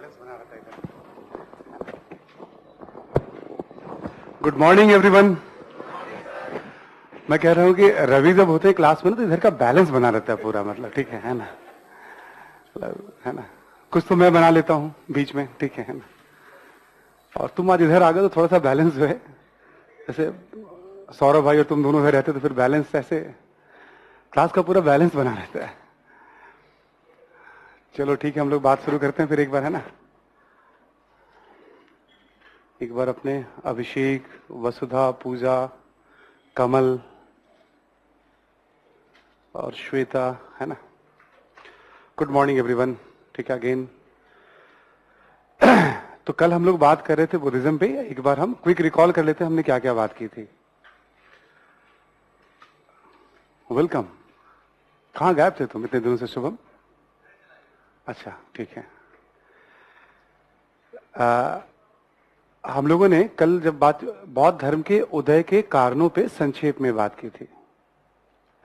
Balance बना रहता है इधर। Good morning everyone. मैं कह रहा हूँ कि रवि जब होते हैं क्लास में ना तो इधर का बैलेंस बना रहता है पूरा, मतलब ठीक है ना, है ना। कुछ तो मैं बना लेता हूँ बीच में, ठीक है ना। और तुम आज इधर आ गए तो थोड़ा सा बैलेंस जो है, जैसे सौरभ भाई और तुम दोनों इधर रहते तो फिर बैलेंस ऐसे क्लास का पूरा बैलेंस बना रहता है। चलो ठीक है, हम लोग बात शुरू करते हैं फिर एक बार, है ना। एक बार अपने अभिषेक, वसुधा, पूजा, कमल और श्वेता, है ना। Good morning everyone. ठीक है अगेन। तो कल हम लोग बात कर रहे थे बुद्धिज्म पे, एक बार हम क्विक रिकॉल कर लेते हैं हमने क्या क्या बात की थी। वेलकम। कहाँ गायब थे तुम इतने दिनों से शुभम? अच्छा ठीक है। हम लोगों ने कल जब बात बौद्ध धर्म के उदय के कारणों पे संक्षेप में बात की थी,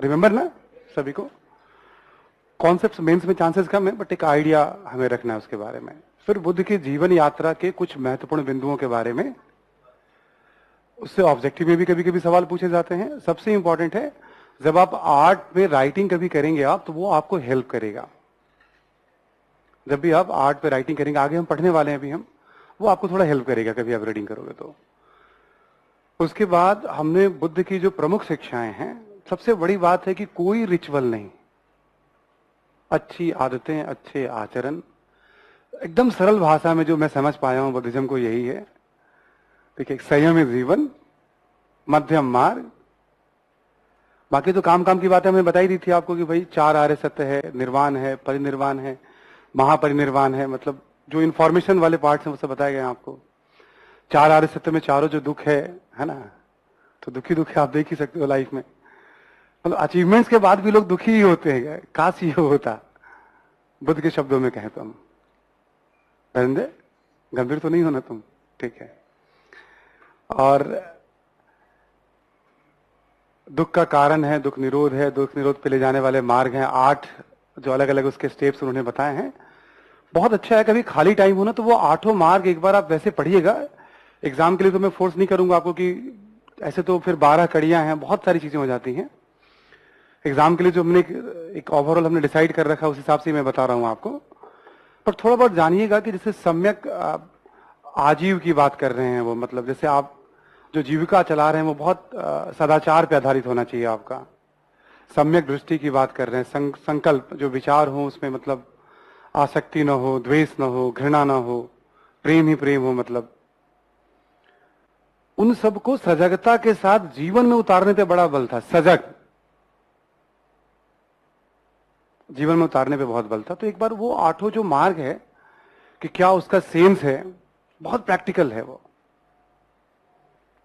रिमेंबर ना सभी को? कॉन्सेप्ट्स मेंस में चांसेस कम है बट एक आइडिया हमें रखना है उसके बारे में। फिर बुद्ध की जीवन यात्रा के कुछ महत्वपूर्ण बिंदुओं के बारे में, उससे ऑब्जेक्टिव में भी कभी कभी सवाल पूछे जाते हैं। सबसे इंपॉर्टेंट है जब आप आर्ट में राइटिंग कभी करेंगे आप, तो वो आपको हेल्प करेगा। जब भी आप आर्ट पे राइटिंग करेंगे, आगे हम पढ़ने वाले हैं अभी हम, वो आपको थोड़ा हेल्प करेगा कभी आप रीडिंग करोगे तो। उसके बाद हमने बुद्ध की जो प्रमुख शिक्षाएं हैं, सबसे बड़ी बात है कि कोई रिचुअल नहीं, अच्छी आदतें, अच्छे आचरण, एकदम सरल भाषा में जो मैं समझ पाया हूं बुद्धिज्म को यही है। देखिए, संयमी जीवन, मध्यम मार्ग। बाकी तो काम काम की बातें हमने बताई दी थी आपको कि भाई 4 आर्य सत्य है, निर्वाण है, परिनिर्वाण है, महापरिनिर्वाण है, मतलब जो इंफॉर्मेशन वाले पार्ट्स हैं वो सब बताए गए हैं आपको। 4 आर्य सत्य में चारों जो दुख है ना, तो दुखी दुख है, आप देख ही सकते हो लाइफ में। मतलब अचीवमेंट्स के बाद भी लोग दुखी ही होते हैं, काश ये होता। बुद्ध के शब्दों में कहें तो हम, धनंजय गंभीर तो नहीं होना तुम, ठीक है। और दुख का कारण है, दुख निरोध है, दुख निरोध पे ले जाने वाले मार्ग हैं, 8 जो अलग अलग उसके स्टेप्स उन्होंने बताए हैं। बहुत अच्छा है, कभी खाली टाइम हो ना तो वो 8 मार्ग एक बार आप वैसे पढ़िएगा। एग्जाम के लिए तो मैं फोर्स नहीं करूंगा आपको कि ऐसे तो फिर 12 कड़ियां हैं, बहुत सारी चीजें हो जाती हैं। एग्जाम के लिए जो हमने एक ओवरऑल हमने डिसाइड कर रखा है उस हिसाब से मैं बता रहा हूं आपको। पर थोड़ा बहुत जानिएगा कि जैसे सम्यक आजीव की बात कर रहे हैं वो, मतलब जैसे आप जो जीविका चला रहे हैं वो बहुत सदाचार पे आधारित होना चाहिए आपका। सम्यक दृष्टि की बात कर रहे हैं, संकल्प जो विचार हो उसमें मतलब आसक्ति न हो, द्वेष न हो, घृणा न हो, प्रेम ही प्रेम हो, मतलब उन सबको सजगता के साथ जीवन में उतारने पे बड़ा बल था। सजग जीवन में उतारने पे बहुत बल था। तो एक बार वो 8 जो मार्ग है कि क्या उसका सेंस है, बहुत प्रैक्टिकल है वो,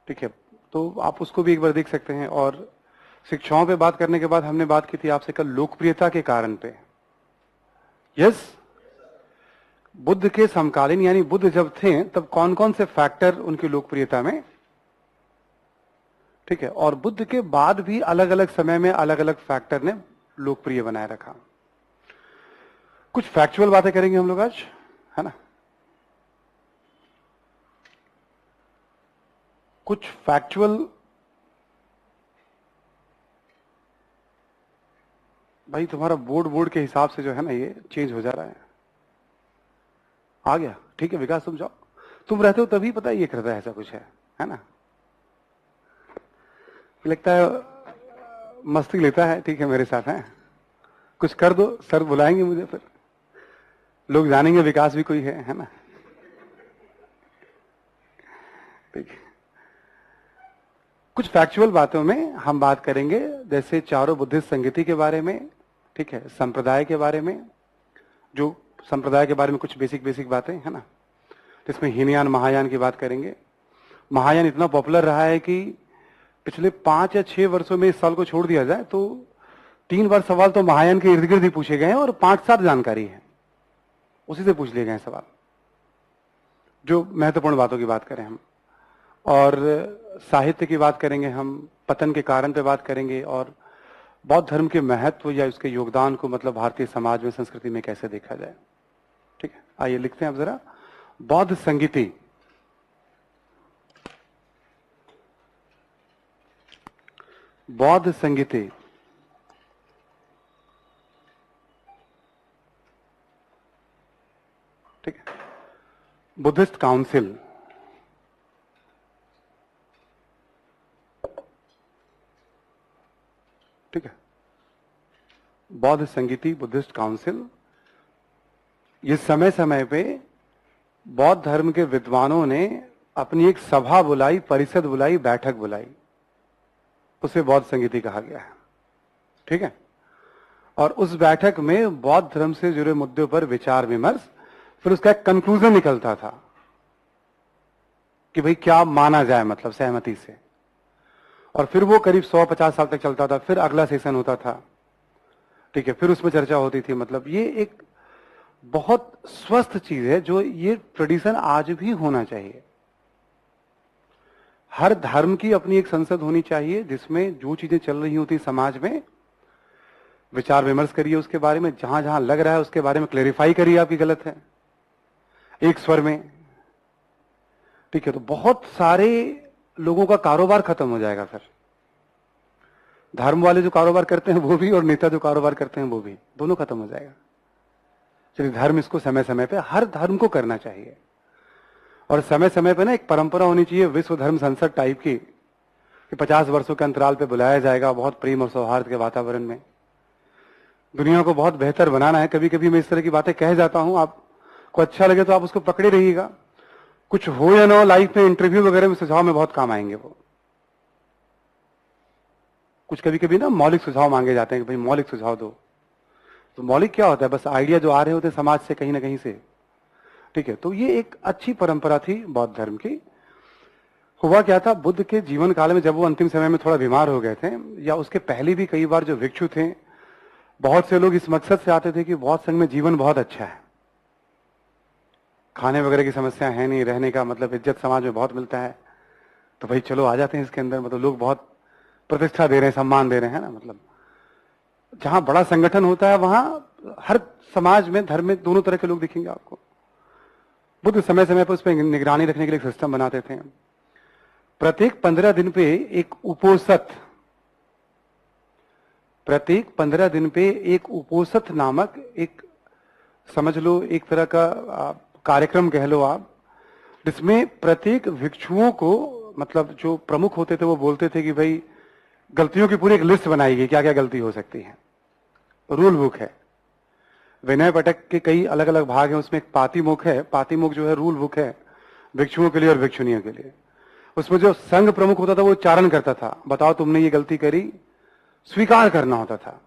ठीक है। तो आप उसको भी एक बार देख सकते हैं। और शिक्षाओं पे बात करने के बाद हमने बात की थी आपसे कल लोकप्रियता के कारण पे। यस, बुद्ध के समकालीन यानी बुद्ध जब थे तब कौन कौन से फैक्टर उनकी लोकप्रियता में, ठीक है। और बुद्ध के बाद भी अलग अलग समय में अलग अलग फैक्टर ने लोकप्रिय बनाए रखा। कुछ फैक्चुअल बातें करेंगे हम लोग आज, है ना। कुछ फैक्चुअल, भाई तुम्हारा बोर्ड के हिसाब से जो है ना ये चेंज हो जा रहा है। आ गया, ठीक है विकास, तुम जाओ, तुम रहते हो तभी पता है ये करता है, ऐसा कुछ है ना। लगता है मस्ती लेता है, ठीक है मेरे साथ है। कुछ कर दो, सर बुलाएंगे मुझे, फिर लोग जानेंगे विकास भी कोई है ना, ठीक है। कुछ फैक्चुअल बातों में हम बात करेंगे, जैसे चारों बुद्धिस्ट संगति के बारे में, ठीक है, संप्रदाय के बारे में, जो संप्रदाय के बारे में कुछ बेसिक बातें, है ना। इसमें हीनयान महायान की बात करेंगे। महायान इतना पॉपुलर रहा है कि पिछले 5 या 6 वर्षों में, इस साल को छोड़ दिया जाए तो 3 बार सवाल तो महायान के इर्द गिर्द ही पूछे गए हैं और 5-7 जानकारी है उसी से पूछ लिए गए सवाल, जो महत्वपूर्ण बातों की बात करें हम। और साहित्य की बात करेंगे हम, पतन के कारण पे बात करेंगे, और बौद्ध धर्म के महत्व या उसके योगदान को मतलब भारतीय समाज में, संस्कृति में कैसे देखा जाए। ठीक है, आइए लिखते हैं अब जरा, बौद्ध संगीति। बौद्ध संगीति, ठीक है, बुद्धिस्ट काउंसिल, ठीक है, बौद्ध संगीति बुद्धिस्ट काउंसिल। ये समय समय पे बौद्ध धर्म के विद्वानों ने अपनी एक सभा बुलाई, परिषद बुलाई, बैठक बुलाई, उसे बौद्ध संगीति कहा गया है। ठीक है, और उस बैठक में बौद्ध धर्म से जुड़े मुद्दों पर विचार विमर्श, फिर उसका एक कंक्लूजन निकलता था कि भाई क्या माना जाए, मतलब सहमति से, और फिर वो करीब 150 साल तक चलता था। फिर अगला सेशन होता था, ठीक है, फिर उसमें चर्चा होती थी। मतलब ये एक बहुत स्वस्थ चीज है, जो ये ट्रेडिशन आज भी होना चाहिए। हर धर्म की अपनी एक संसद होनी चाहिए, जिसमें जो चीजें चल रही होती समाज में, विचार विमर्श करिए उसके बारे में, जहां जहां लग रहा है उसके बारे में क्लेरिफाई करिए आपकी गलत है, एक स्वर में। ठीक है, तो बहुत सारे लोगों का कारोबार खत्म हो जाएगा। फिर धर्म वाले जो कारोबार करते हैं वो भी, और नेता जो कारोबार करते हैं वो भी, दोनों खत्म हो जाएगा। चलिए, धर्म इसको समय समय पे, हर धर्म को करना चाहिए, और समय समय पे ना एक परंपरा होनी चाहिए विश्व धर्म संसद टाइप की, कि 50 वर्षों के अंतराल पे बुलाया जाएगा, बहुत प्रेम और सौहार्द के वातावरण में। दुनिया को बहुत बेहतर बनाना है। कभी कभी मैं इस तरह की बातें कह जाता हूं, आपको अच्छा लगे तो आप उसको पकड़े रहिएगा। कुछ हो या ना हो लाइफ में, इंटरव्यू वगैरह में सुझाव में बहुत काम आएंगे वो। कुछ कभी कभी ना मौलिक सुझाव मांगे जाते हैं कि भाई मौलिक सुझाव दो। तो मौलिक क्या होता है? बस आइडिया जो आ रहे होते हैं समाज से कहीं ना कहीं से। ठीक है, तो ये एक अच्छी परंपरा थी बौद्ध धर्म की। हुआ क्या था, बुद्ध के जीवन काल में, जब वो अंतिम समय में थोड़ा बीमार हो गए थे, या उसके पहले भी कई बार जो भिक्षु थे, बहुत से लोग इस मकसद से आते थे कि बौद्ध संघ में जीवन बहुत अच्छा है, खाने वगैरह की समस्या है नहीं, रहने का मतलब इज्जत समाज में बहुत मिलता है, तो भाई चलो आ जाते हैं इसके अंदर। मतलब लोग बहुत प्रतिष्ठा दे रहे हैं, सम्मान दे रहे हैं ना। मतलब जहां बड़ा संगठन होता है वहां हर समाज में, धर्म में दोनों तरह के लोग दिखेंगे आपको। बुद्ध समय समय पर उस पर निगरानी रखने के लिए सिस्टम बनाते थे। प्रत्येक 15 दिन पे एक उपोसत, प्रत्येक 15 दिन पे एक उपोसत नामक एक, समझ लो एक तरह का कार्यक्रम कह लो आप, जिसमें प्रत्येक भिक्षुओं को, मतलब जो प्रमुख होते थे वो बोलते थे कि भाई गलतियों की पूरी एक लिस्ट बनाई गई, क्या क्या गलती हो सकती है। रूल बुक है, विनय पिटक के कई अलग अलग भाग हैं, उसमें एक पातिमुख है। पातिमुख जो है रूल बुक है भिक्षुओं के लिए और भिक्षुनियों के लिए। उसमें जो संघ प्रमुख होता था वो चारण करता था, बताओ तुमने ये गलती करी, स्वीकार करना होता था।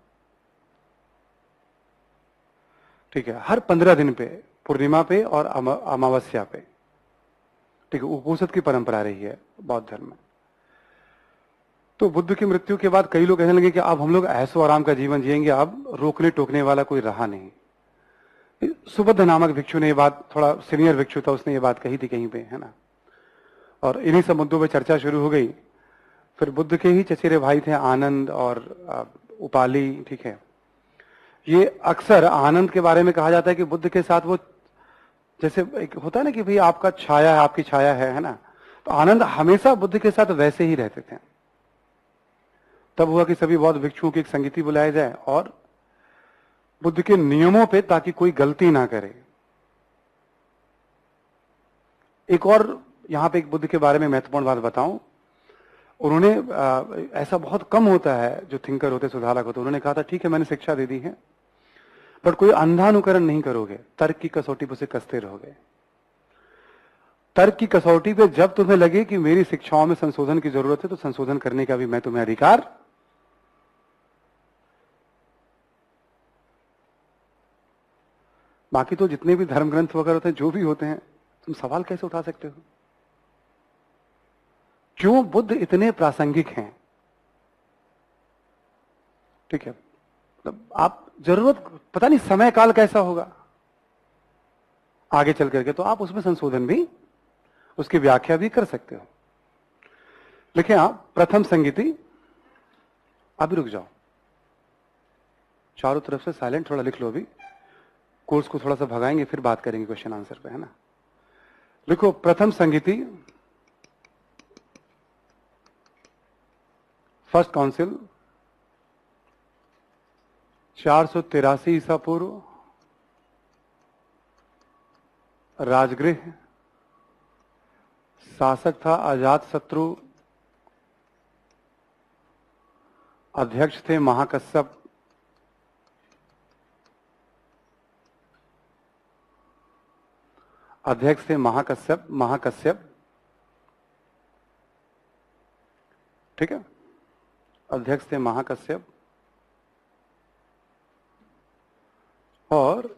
ठीक है, हर 15 दिन पे, पूर्णिमा पे और अमावस्या पे। ठीक है, उपोषित की परंपरा रही है बौद्ध धर्म में। तो बुद्ध की मृत्यु के बाद कई लोग कहने लगे कि अब हम लोग ऐशो आराम का जीवन जिएंगे, अब रोकने टोकने वाला कोई रहा नहीं। सुबुद्ध नामक भिक्षु ने ये बात, थोड़ा सीनियर भिक्षु था, उसने ये बात कही थी कहीं पे, है ना। और इन्हीं सब मुद्दों पे चर्चा शुरू हो गई। फिर बुद्ध के ही चचेरे भाई थे आनंद और उपाली। ठीक है, ये अक्सर आनंद के बारे में कहा जाता है कि बुद्ध के साथ वो, जैसे एक होता है ना कि भाई आपका छाया है, आपकी छाया है ना। तो आनंद हमेशा बुद्ध के साथ वैसे ही रहते थे। तब हुआ कि सभी बौद्ध भिक्षुओं की एक संगीति बुलाया जाए और बुद्ध के नियमों पे, ताकि कोई गलती ना करे। एक और यहां पे एक बुद्ध के बारे में महत्वपूर्ण बात बताऊं, उन्होंने ऐसा बहुत कम होता है जो थिंकर होते, सुधारक होते, उन्होंने कहा था ठीक है मैंने शिक्षा दे दी है, पर कोई अंधा अनुकरण नहीं करोगे, तर्क की कसौटी पर उसे कसते रहोगे। तर्क की कसौटी पे जब तुम्हें लगे कि मेरी शिक्षाओं में संशोधन की जरूरत है, तो संशोधन करने का भी मैं तुम्हें अधिकार। बाकी तो जितने भी धर्म ग्रंथ वगैरह होते हैं, जो भी होते हैं, तुम सवाल कैसे उठा सकते हो? क्यों बुद्ध इतने प्रासंगिक हैं? ठीक है, मतलब आप जरूरत, पता नहीं समय काल कैसा होगा आगे चल करके, तो आप उसमें संशोधन भी, उसकी व्याख्या भी कर सकते हो। लिखें आप प्रथम संगीति। अभी रुक जाओ, चारों तरफ से साइलेंट, थोड़ा लिख लो अभी। कोर्स को थोड़ा सा भगाएंगे, फिर बात करेंगे क्वेश्चन आंसर पे, है ना। लिखो, प्रथम संगीति, फर्स्ट काउंसिल 483 ईसा पूर्व, राजगृह, शासक था अजात शत्रु, अध्यक्ष थे महाकश्यप, महाकश्यप, ठीक है, अध्यक्ष थे महाकश्यप, और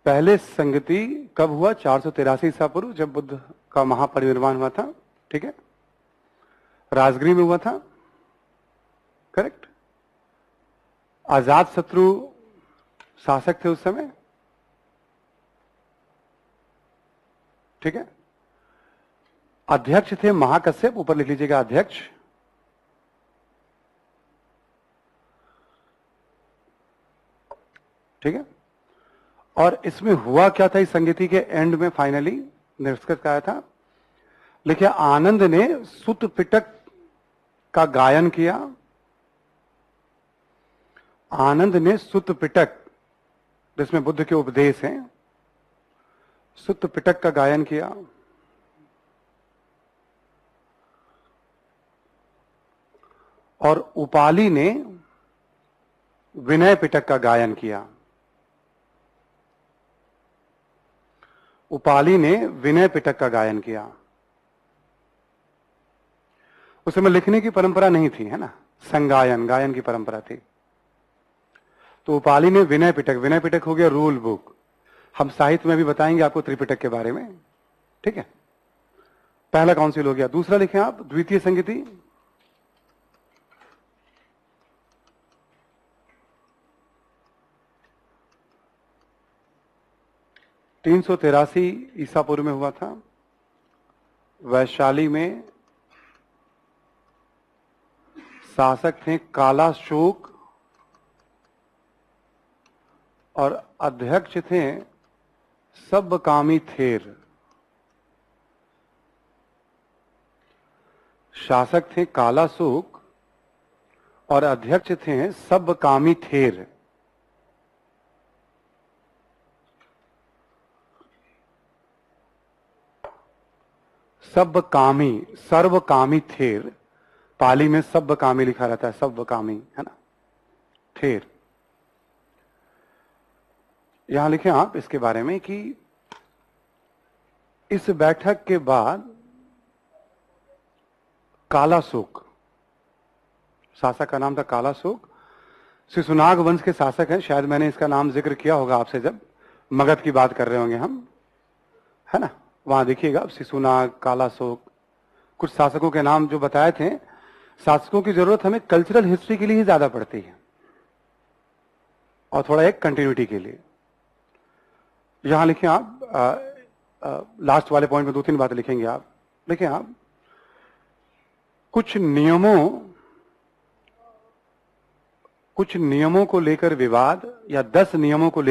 पहले संगति कब हुआ? 483 ईसा पूर्व, जब बुद्ध का महापरिनिर्वाण हुआ था, ठीक है, राजगृह में हुआ था, करेक्ट। अजात शत्रु शासक थे उस समय, ठीक है। अध्यक्ष थे महाकश्यप, ऊपर लिख लीजिएगा अध्यक्ष, ठीक है। और इसमें हुआ क्या था? इस संगति के एंड में फाइनली निष्कर्ष क्या था? लिखिए, आनंद ने सुत पिटक का गायन किया, आनंद ने सुत पिटक, जिसमें बुद्ध के उपदेश हैं, सुत पिटक का गायन किया, और उपाली ने विनय पिटक का गायन किया। उपाली ने विनय पिटक का गायन किया। उस समय लिखने की परंपरा नहीं थी, है ना, संगायन, गायन की परंपरा थी। तो उपाली ने विनय पिटक हो गया रूल बुक। हम साहित्य में भी बताएंगे आपको त्रिपिटक के बारे में, ठीक है। पहला काउंसिल हो गया। दूसरा लिखें आप, द्वितीय संगति, तीन सौ 83 ईसा पूर्व में हुआ था, वैशाली में। शासक थे कालाशोक और अध्यक्ष थे सबकामी थेर। शासक थे कालाशोक और अध्यक्ष थे सबकामी थेर। सबकामी, सर्वकामी थेर, पाली में सबकामी लिखा रहता है, सबकामी, है ना, थेर। यहां लिखें आप इसके बारे में कि इस बैठक के बाद कालाशोक, शासक का नाम था कालाशोक, शिशुनाग वंश के शासक हैं। शायद मैंने इसका नाम जिक्र किया होगा आपसे जब मगध की बात कर रहे होंगे हम, है ना। वहां देखिएगा, शिशुनाग, कालाशोक, कुछ शासकों के नाम जो बताए थे। शासकों की जरूरत हमें कल्चरल हिस्ट्री के लिए ही ज्यादा पड़ती है और थोड़ा एक कंटिन्यूटी के लिए। यहां लिखें आप, लास्ट वाले पॉइंट में 2-3 बातें लिखेंगे आप। लिखें आप, कुछ नियमों को लेकर विवाद, या 10 नियमों को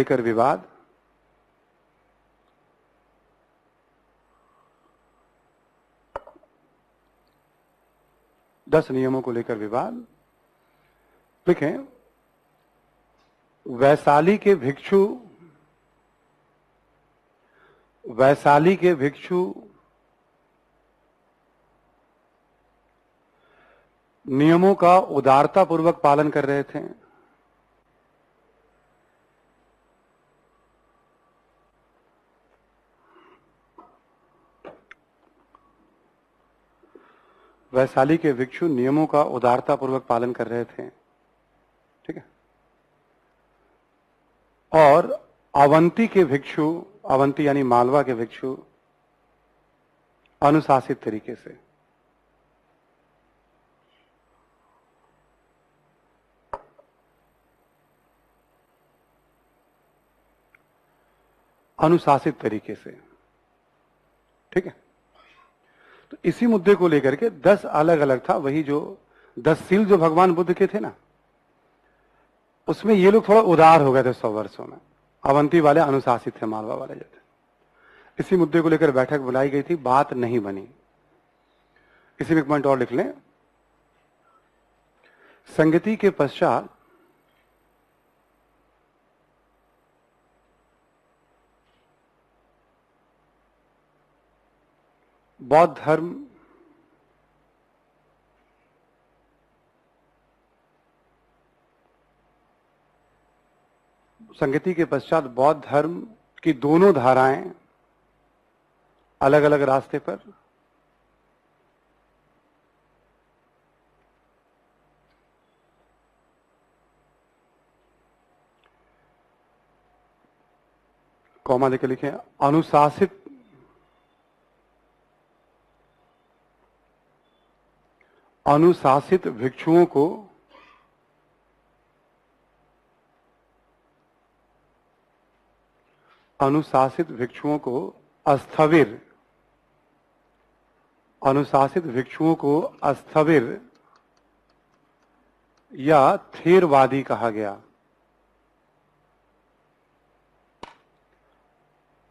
लेकर विवाद, लिखें, वैशाली के भिक्षु नियमों का उदारता पूर्वक पालन कर रहे थे। वैशाली के भिक्षु नियमों का उदारता पूर्वक पालन कर रहे थे, ठीक है। और अवंती के भिक्षु, अवंती यानी मालवा के भिक्षु, अनुशासित तरीके से। अनुशासित तरीके से। ठीक है, तो इसी मुद्दे को लेकर के 10 अलग अलग था, वही जो 10 सील जो भगवान बुद्ध के थे ना, उसमें ये लोग थोड़ा उदार हो गए थे 100 वर्षों में। अवंती वाले अनुशासित थे, मालवा वाले जो थे। इसी मुद्दे को लेकर बैठक बुलाई गई थी, बात नहीं बनी। इसी में एक पॉइंट और लिख लें, संगति के पश्चात बौद्ध धर्म बौद्ध धर्म की दोनों धाराएं अलग अलग रास्ते पर, कॉमा देकर लिखे, अनुशासित भिक्षुओं को अस्थविर या थेरवादी कहा गया।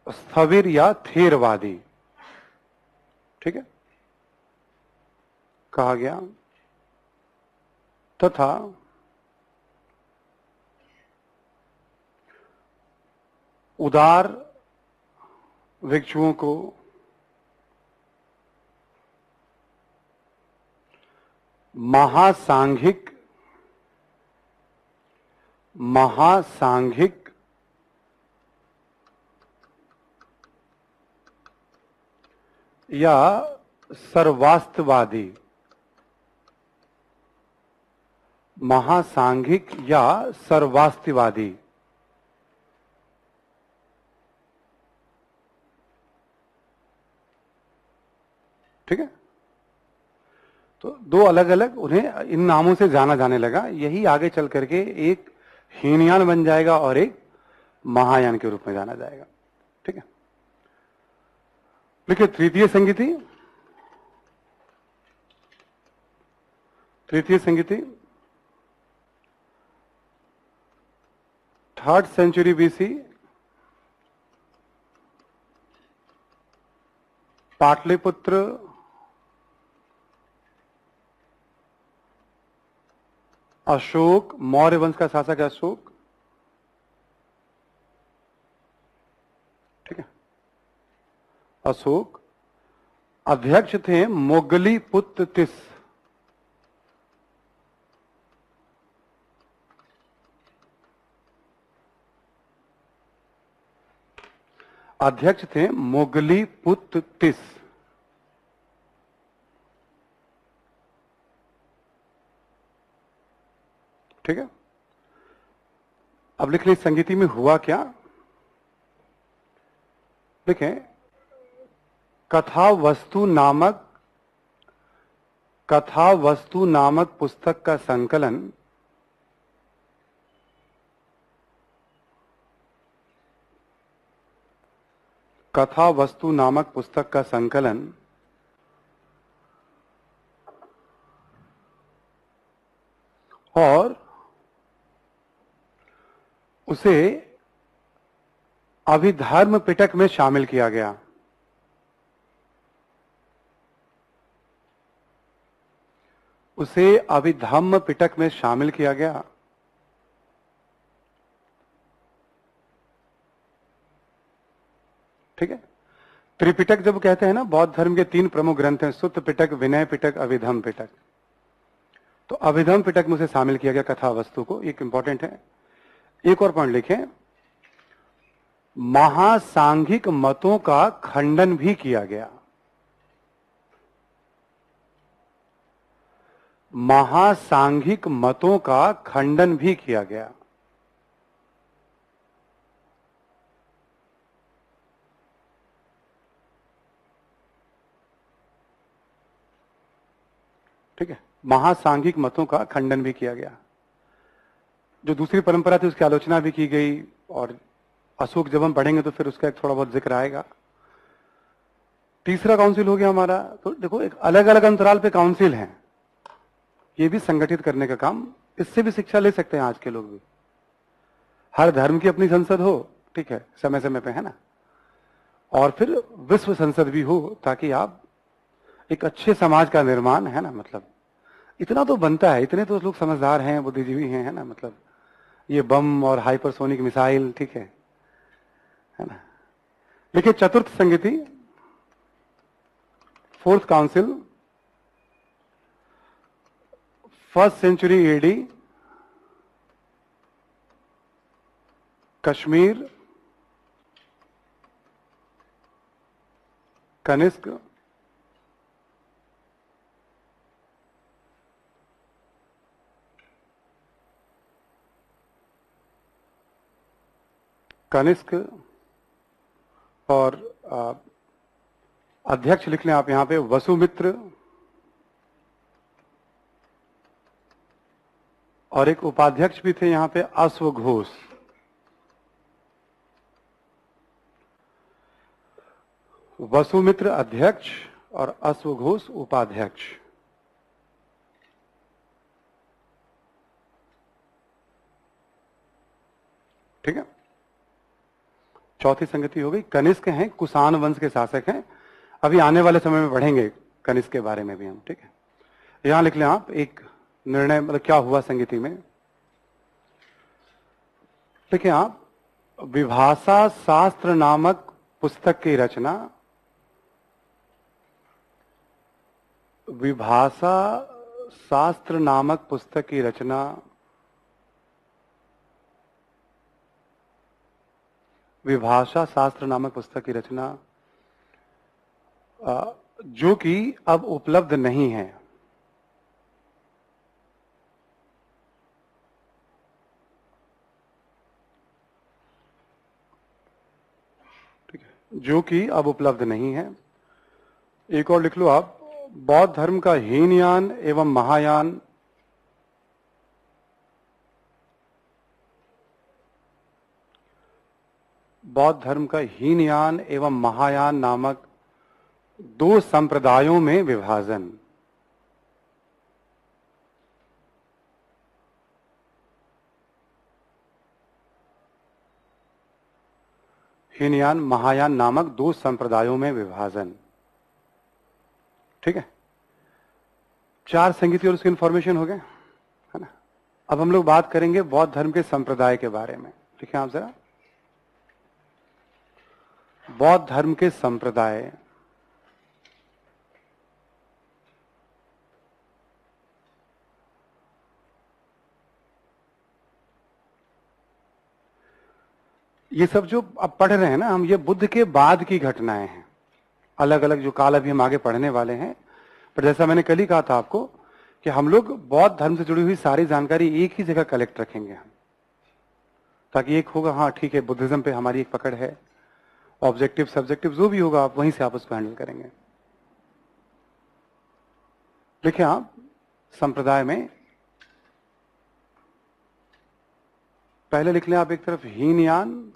स्थविर या थेरवादी, ठीक है, कहा गया, तथा उदार भिक्षुओं को महासांघिक या सर्वास्तवादी, महासांघिक या सर्वास्तिवादी, ठीक है। तो दो अलग अलग उन्हें इन नामों से जाना जाने लगा। यही आगे चल करके एक हीनयान बन जाएगा और एक महायान के रूप में जाना जाएगा। ठीक है, देखिए तृतीय संगीति 3rd century BC, Pataliputra Ashoka, Maurya वंश का शासक है अशोक, ठीक है, अशोक। अध्यक्ष थे मोगली पुत्र तिस, ठीक है। अब लिख ली संगीति में हुआ क्या। देखें, कथा वस्तु नामक पुस्तक का संकलन और उसे अभिधर्म पिटक में शामिल किया गया। ठीक है, त्रिपिटक जब कहते हैं ना, बौद्ध धर्म के 3 प्रमुख ग्रंथ हैं, सुत्त पिटक, विनय पिटक, अभिधम्म पिटक। तो अभिधम्म पिटक में उसे शामिल किया गया कथा वस्तु को, एक इंपॉर्टेंट है। एक और पॉइंट लिखें, महासांघिक मतों का खंडन भी किया गया। ठीक है, महासांघिक मतों का खंडन भी किया गया। जो दूसरी परंपरा थी उसकी आलोचना भी की गई और अशोक जब हम पढ़ेंगे तो फिर उसका एक थोड़ा बहुत जिक्र आएगा। तीसरा काउंसिल हो गया हमारा। तो देखो एक अलग अलग अंतराल पे काउंसिल हैं, ये भी संगठित करने का काम, इससे भी शिक्षा ले सकते हैं आज के लोग भी। हर धर्म की अपनी संसद हो, ठीक है, समय समय पे, है ना, और फिर विश्व संसद भी हो, ताकि आप एक अच्छे समाज का निर्माण, है ना, मतलब इतना तो बनता है, इतने तो लोग समझदार हैं, बुद्धिजीवी हैं, है ना, मतलब ये बम और हाइपरसोनिक मिसाइल, ठीक है ना। देखिए चतुर्थ संगति, fourth council, first century AD, Kashmir, Kanishka, Kanishka, और अध्यक्ष लिख लें आप यहां पे वसुमित्र, और एक उपाध्यक्ष भी थे यहां पे अश्वघोष। वसुमित्र अध्यक्ष और अश्वघोष उपाध्यक्ष। ठीक है, चौथी संगति हो गई। कनिष्क हैं, कुषाण वंश के शासक हैं, अभी आने वाले समय में पढ़ेंगे कनिष्क के बारे में भी हम। ठीक है, यहां लिख लें आप एक निर्णय, मतलब क्या हुआ संगति में। देखिए आप, विभाषा शास्त्र नामक पुस्तक की रचना, विभाषा शास्त्र नामक पुस्तक की रचना विभाषा शास्त्र नामक पुस्तक की रचना जो कि अब उपलब्ध नहीं है। ठीक है, जो कि अब उपलब्ध नहीं है। एक और लिख लो आप, बौद्ध धर्म का हीनयान एवं महायान, बौद्ध धर्म का हीनयान एवं महायान नामक दो संप्रदायों में विभाजन। हीनयान महायान नामक दो संप्रदायों में विभाजन। ठीक है, चार संगीति और उसकी इंफॉर्मेशन हो गए, है ना। अब हम लोग बात करेंगे बौद्ध धर्म के संप्रदाय के बारे में। ठीक है, आप जरा, बौद्ध धर्म के संप्रदाय। ये सब जो अब पढ़ रहे हैं ना हम, ये बुद्ध के बाद की घटनाएं हैं, अलग अलग जो काल अभी हम आगे पढ़ने वाले हैं। पर जैसा मैंने कल ही कहा था आपको कि हम लोग बौद्ध धर्म से जुड़ी हुई सारी जानकारी एक ही जगह कलेक्ट रखेंगे हम, ताकि एक होगा, हाँ ठीक है, बुद्धिज्म पे हमारी एक पकड़ है, ऑब्जेक्टिव सब्जेक्टिव जो भी होगा आप वहीं से आप उसको हैंडल करेंगे। देखिए आप, संप्रदाय में पहले लिख लें आप एक तरफ हीनयान,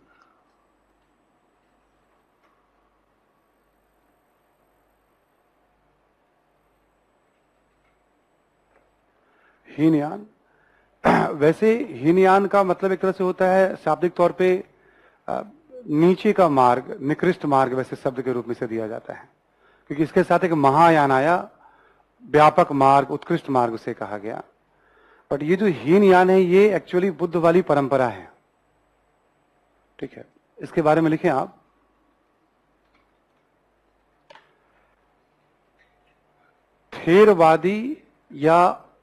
हीनयान। वैसे हीनयान का मतलब एक तरह से होता है शाब्दिक तौर पे नीचे का मार्ग, निकृष्ट मार्ग, वैसे शब्द के रूप में से दिया जाता है, क्योंकि इसके साथ एक महायान आया, व्यापक मार्ग, उत्कृष्ट मार्ग उसे कहा गया। बट ये जो हीनयान है ये एक्चुअली बुद्ध वाली परंपरा है। ठीक है, इसके बारे में लिखें आप, थेरवादी या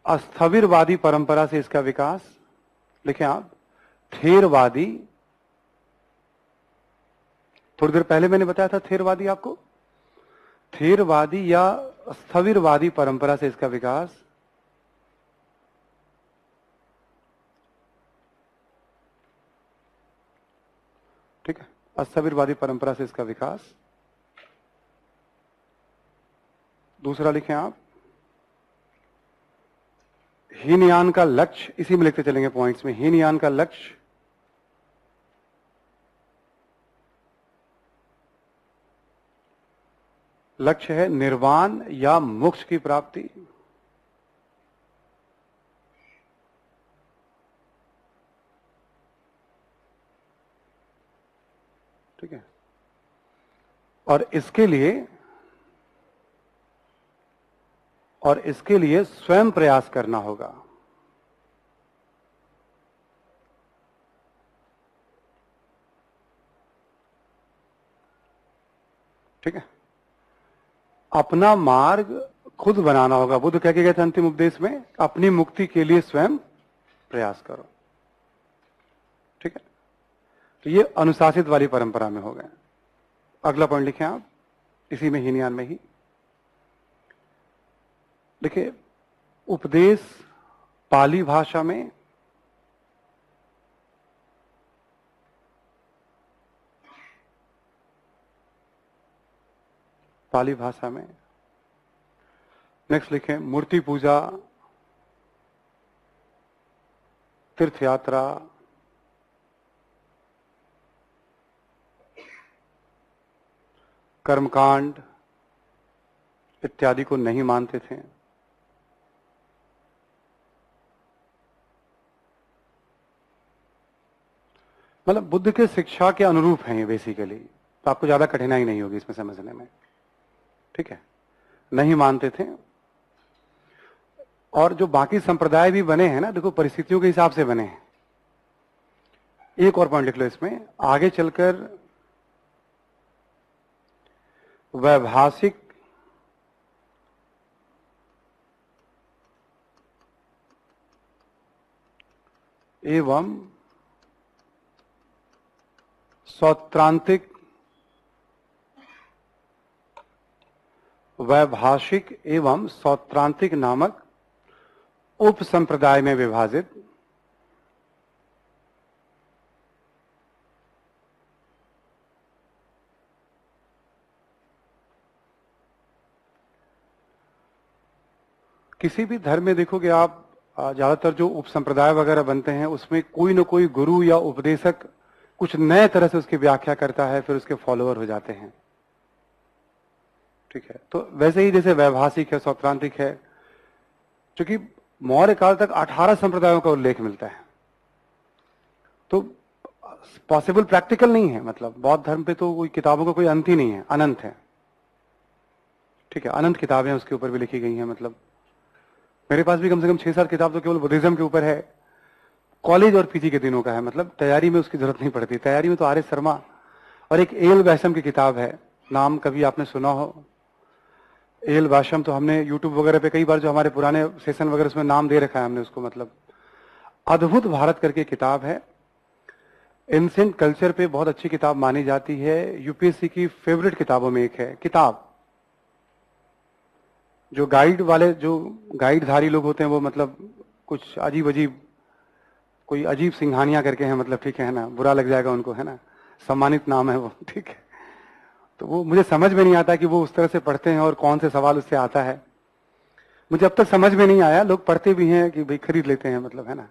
अस्थविरवादी परंपरा से इसका विकास। लिखें आप, थेरवादी, थोड़ी देर पहले मैंने बताया था थेरवादी आपको, थेरवादी या स्थविरवादी परंपरा से इसका विकास। ठीक है, अस्थविरवादी परंपरा से इसका विकास। दूसरा लिखें आप, हीनयान का लक्ष्य, इसी में लिखते चलेंगे पॉइंट्स में, हीनयान का लक्ष्य लक्ष्य है निर्वाण या मोक्ष की प्राप्ति। ठीक है, और इसके लिए स्वयं प्रयास करना होगा। ठीक है, अपना मार्ग खुद बनाना होगा। बुद्ध क्या गए थे अंतिम उपदेश में? अपनी मुक्ति के लिए स्वयं प्रयास करो। ठीक है, तो ये अनुशासित वाली परंपरा में हो गए। अगला पॉइंट लिखें आप, इसी में हीनयान में ही देखिए, उपदेश पाली भाषा में नेक्स्ट लिखें मूर्ति पूजा, तीर्थ यात्रा, कर्मकांड इत्यादि को नहीं मानते थे। मतलब बुद्ध के शिक्षा के अनुरूप हैं ये बेसिकली, तो आपको ज्यादा कठिनाई नहीं होगी इसमें समझने में। ठीक है, नहीं मानते थे। और जो बाकी संप्रदाय भी बने हैं ना, देखो परिस्थितियों के हिसाब से बने हैं। एक और पॉइंट लिख लो इसमें, आगे चलकर वैभाषिक एवं सौत्रांतिक नामक उप संप्रदाय में विभाजित किसी भी धर्म में देखोगे आप, ज्यादातर जो उप संप्रदाय वगैरह बनते हैं उसमें कोई ना कोई गुरु या उपदेशक कुछ नए तरह से उसकी व्याख्या करता है, फिर उसके फॉलोअर हो जाते हैं। ठीक है, तो वैसे ही जैसे वैभाषिक है, सौत्रांतिक है, क्योंकि मौर्य काल तक 18 संप्रदायों का उल्लेख मिलता है, तो पॉसिबल प्रैक्टिकल नहीं है। मतलब बौद्ध धर्म पे तो कोई किताबों का कोई अंत ही नहीं है, अनंत है। ठीक है, अनंत किताबें उसके ऊपर भी लिखी गई हैं। मतलब मेरे पास भी कम से कम 6-7 किताब तो केवल बुद्धिज्म के ऊपर है, कॉलेज और पीजी के दिनों का है। मतलब तैयारी में उसकी जरूरत नहीं पड़ती। तैयारी में तो आर एस शर्मा और एक एल वैशम की किताब है, नाम कभी आपने सुना हो? एल वैशम तो हमने यूट्यूब वगैरह पे कई बार, जो हमारे पुराने सेशन वगैरह उसमें नाम दे रखा है हमने उसको। मतलब अद्भुत भारत करके किताब है, एंशिएंट कल्चर पे बहुत अच्छी किताब मानी जाती है। यूपीएससी की फेवरेट किताबों में एक है किताब। जो गाइड वाले, जो गाइडधारी लोग होते हैं वो मतलब कुछ अजीब अजीब, कोई अजीब सिंघानिया करके हैं। मतलब ठीक है ना, बुरा लग जाएगा उनको, है ना, सम्मानित नाम है वो। ठीक है, तो वो मुझे समझ में नहीं आता कि वो उस तरह से पढ़ते हैं और कौन से सवाल उससे आता है। मुझे अब तक समझ में नहीं आया। लोग पढ़ते भी हैं कि भाई खरीद लेते हैं, मतलब है ना।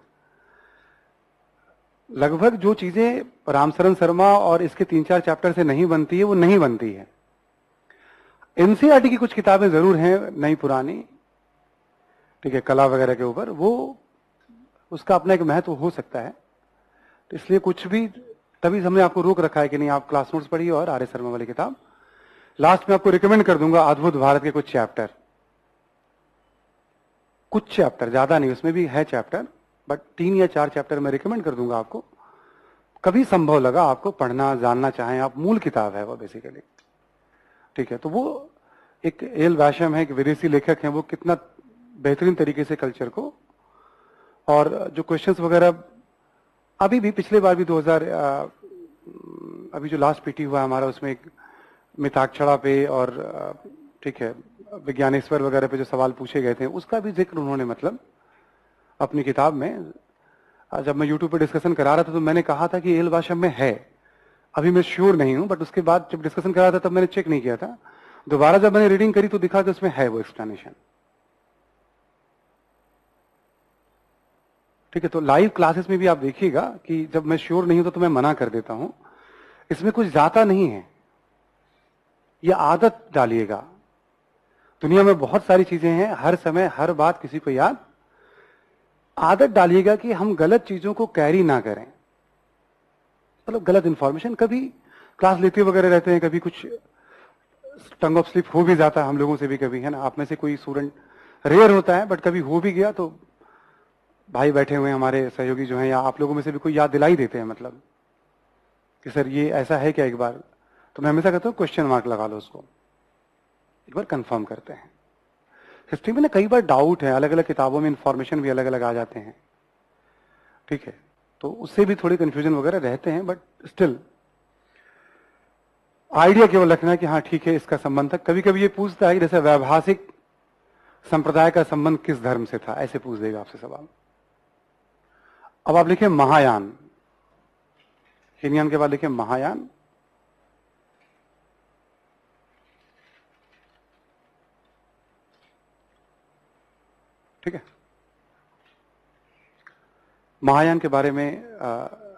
लगभग जो चीजें रामशरण शर्मा और इसके 3-4 चैप्टर से नहीं बनती है वो नहीं बनती है। एनसीईआरटी की कुछ किताबें जरूर हैं नई पुरानी, ठीक है, कला वगैरह के ऊपर, वो उसका अपना एक महत्व हो सकता है। तो इसलिए कुछ भी, तभी हमने आपको रोक रखा है कि नहीं आप क्लास नोट्स पढ़िए और आर एस शर्मा वाली किताब। लास्ट में आपको रिकमेंड कर दूंगा अद्भुत भारत के कुछ चैप्टर, ज्यादा नहीं, उसमें भी है चैप्टर, बट 3 या 4 चैप्टर मैं रिकमेंड कर दूंगा आपको। कभी संभव लगा आपको पढ़ना, जानना चाहें आप, मूल किताब है वो बेसिकली। ठीक है, तो वो एक एल वैशम है, एक विदेशी लेखक है, वो कितना बेहतरीन तरीके से कल्चर को, और जो क्वेश्चंस वगैरह अभी भी, पिछले बार भी 2000 अभी जो लास्ट पीटी हुआ हमारा, उसमें एक मिताक्षरा पे और ठीक है विज्ञानेश्वर वगैरह पे जो सवाल पूछे गए थे उसका भी जिक्र उन्होंने मतलब अपनी किताब में। जब मैं यूट्यूब पे डिस्कशन करा रहा था तो मैंने कहा था कि एल वैशम में है, अभी मैं श्योर नहीं हूं, बट उसके बाद जब डिस्कशन करा था तब मैंने चेक नहीं किया था। दोबारा जब मैंने रीडिंग करी तो दिखा कि उसमें है वो एक्सप्लेनेशन। ठीक है, तो लाइव क्लासेस में भी आप देखिएगा कि जब मैं श्योर नहीं हूं तो मैं मना कर देता हूं। इसमें कुछ जाता नहीं है, ये आदत डालिएगा दुनिया में बहुत सारी चीजें हैं, हर समय हर बात किसी को याद। आदत डालिएगा कि हम गलत चीजों को कैरी ना करें, मतलब गलत इंफॉर्मेशन। कभी क्लास लेते वगैरह रहते हैं, कभी कुछ टंग ऑफ स्लिप हो भी जाता है हम लोगों से भी कभी, है ना। आप में से कोई स्टूडेंट, रेयर होता है बट कभी हो भी गया तो भाई बैठे हुए हैं हमारे सहयोगी जो हैं, या आप लोगों में से भी कोई याद दिला ही देते हैं, मतलब कि सर ये ऐसा है क्या, एक बार। तो मैं हमेशा कहता हूँ क्वेश्चन मार्क लगा लो उसको, एक बार कंफर्म करते हैं। हिस्ट्री में ना कई बार डाउट है, अलग अलग किताबों में इंफॉर्मेशन भी अलग अलग आ जाते हैं, ठीक है, तो उससे भी थोड़ी कंफ्यूजन वगैरह रहते हैं, बट स्टिल आइडिया केवल रखना है कि हाँ ठीक है, इसका संबंध था। कभी कभी ये पूछता है कि जैसे वैभाषिक संप्रदाय का संबंध किस धर्म से था, ऐसे पूछ देगा आपसे सवाल। अब आप लिखे महायान, हीनयान के बाद लिखे महायान। ठीक है, महायान के बारे में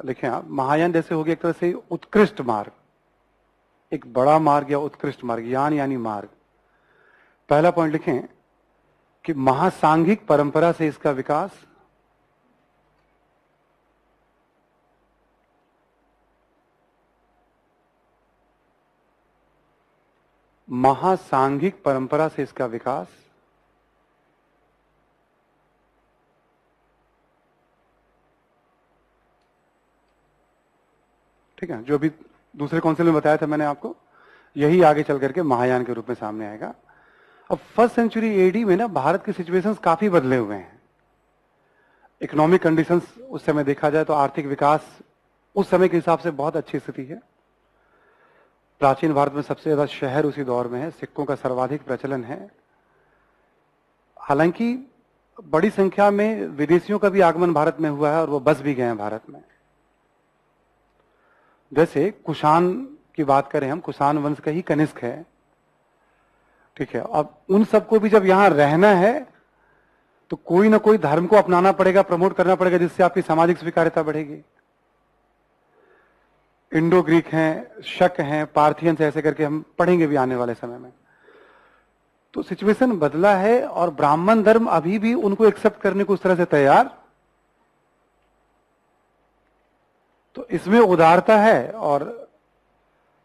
लिखें आप। महायान जैसे हो गया एक तरह से उत्कृष्ट मार्ग, एक बड़ा मार्ग या उत्कृष्ट मार्ग, यान यानी मार्ग। पहला पॉइंट लिखें कि महासांघिक परंपरा से इसका विकास, महासांघिक परंपरा से इसका विकास, ठीक है, जो अभी दूसरे काउंसिल में बताया था मैंने आपको, यही आगे चल करके महायान के रूप में सामने आएगा। अब फर्स्ट सेंचुरी एडी में ना भारत के सिचुएशंस काफी बदले हुए हैं। इकोनॉमिक कंडीशंस उस समय देखा जाए तो आर्थिक विकास उस समय के हिसाब से बहुत अच्छी स्थिति है। प्राचीन भारत में सबसे ज्यादा शहर उसी दौर में है, सिक्कों का सर्वाधिक प्रचलन है। हालांकि बड़ी संख्या में विदेशियों का भी आगमन भारत में हुआ है और वो बस भी गए हैं भारत में। जैसे कुषाण की बात करें हम, कुषाण वंश का ही कनिष्क है, ठीक है। अब उन सबको भी जब यहां रहना है तो कोई ना कोई धर्म को अपनाना पड़ेगा, प्रमोट करना पड़ेगा, जिससे आपकी सामाजिक स्वीकार्यता बढ़ेगी। इंडो ग्रीक हैं, शक हैं, पार्थियंस, ऐसे करके हम पढ़ेंगे भी आने वाले समय में। तो सिचुएशन बदला है और ब्राह्मण धर्म अभी भी उनको एक्सेप्ट करने को उस तरह से तैयार, तो इसमें उदारता है। और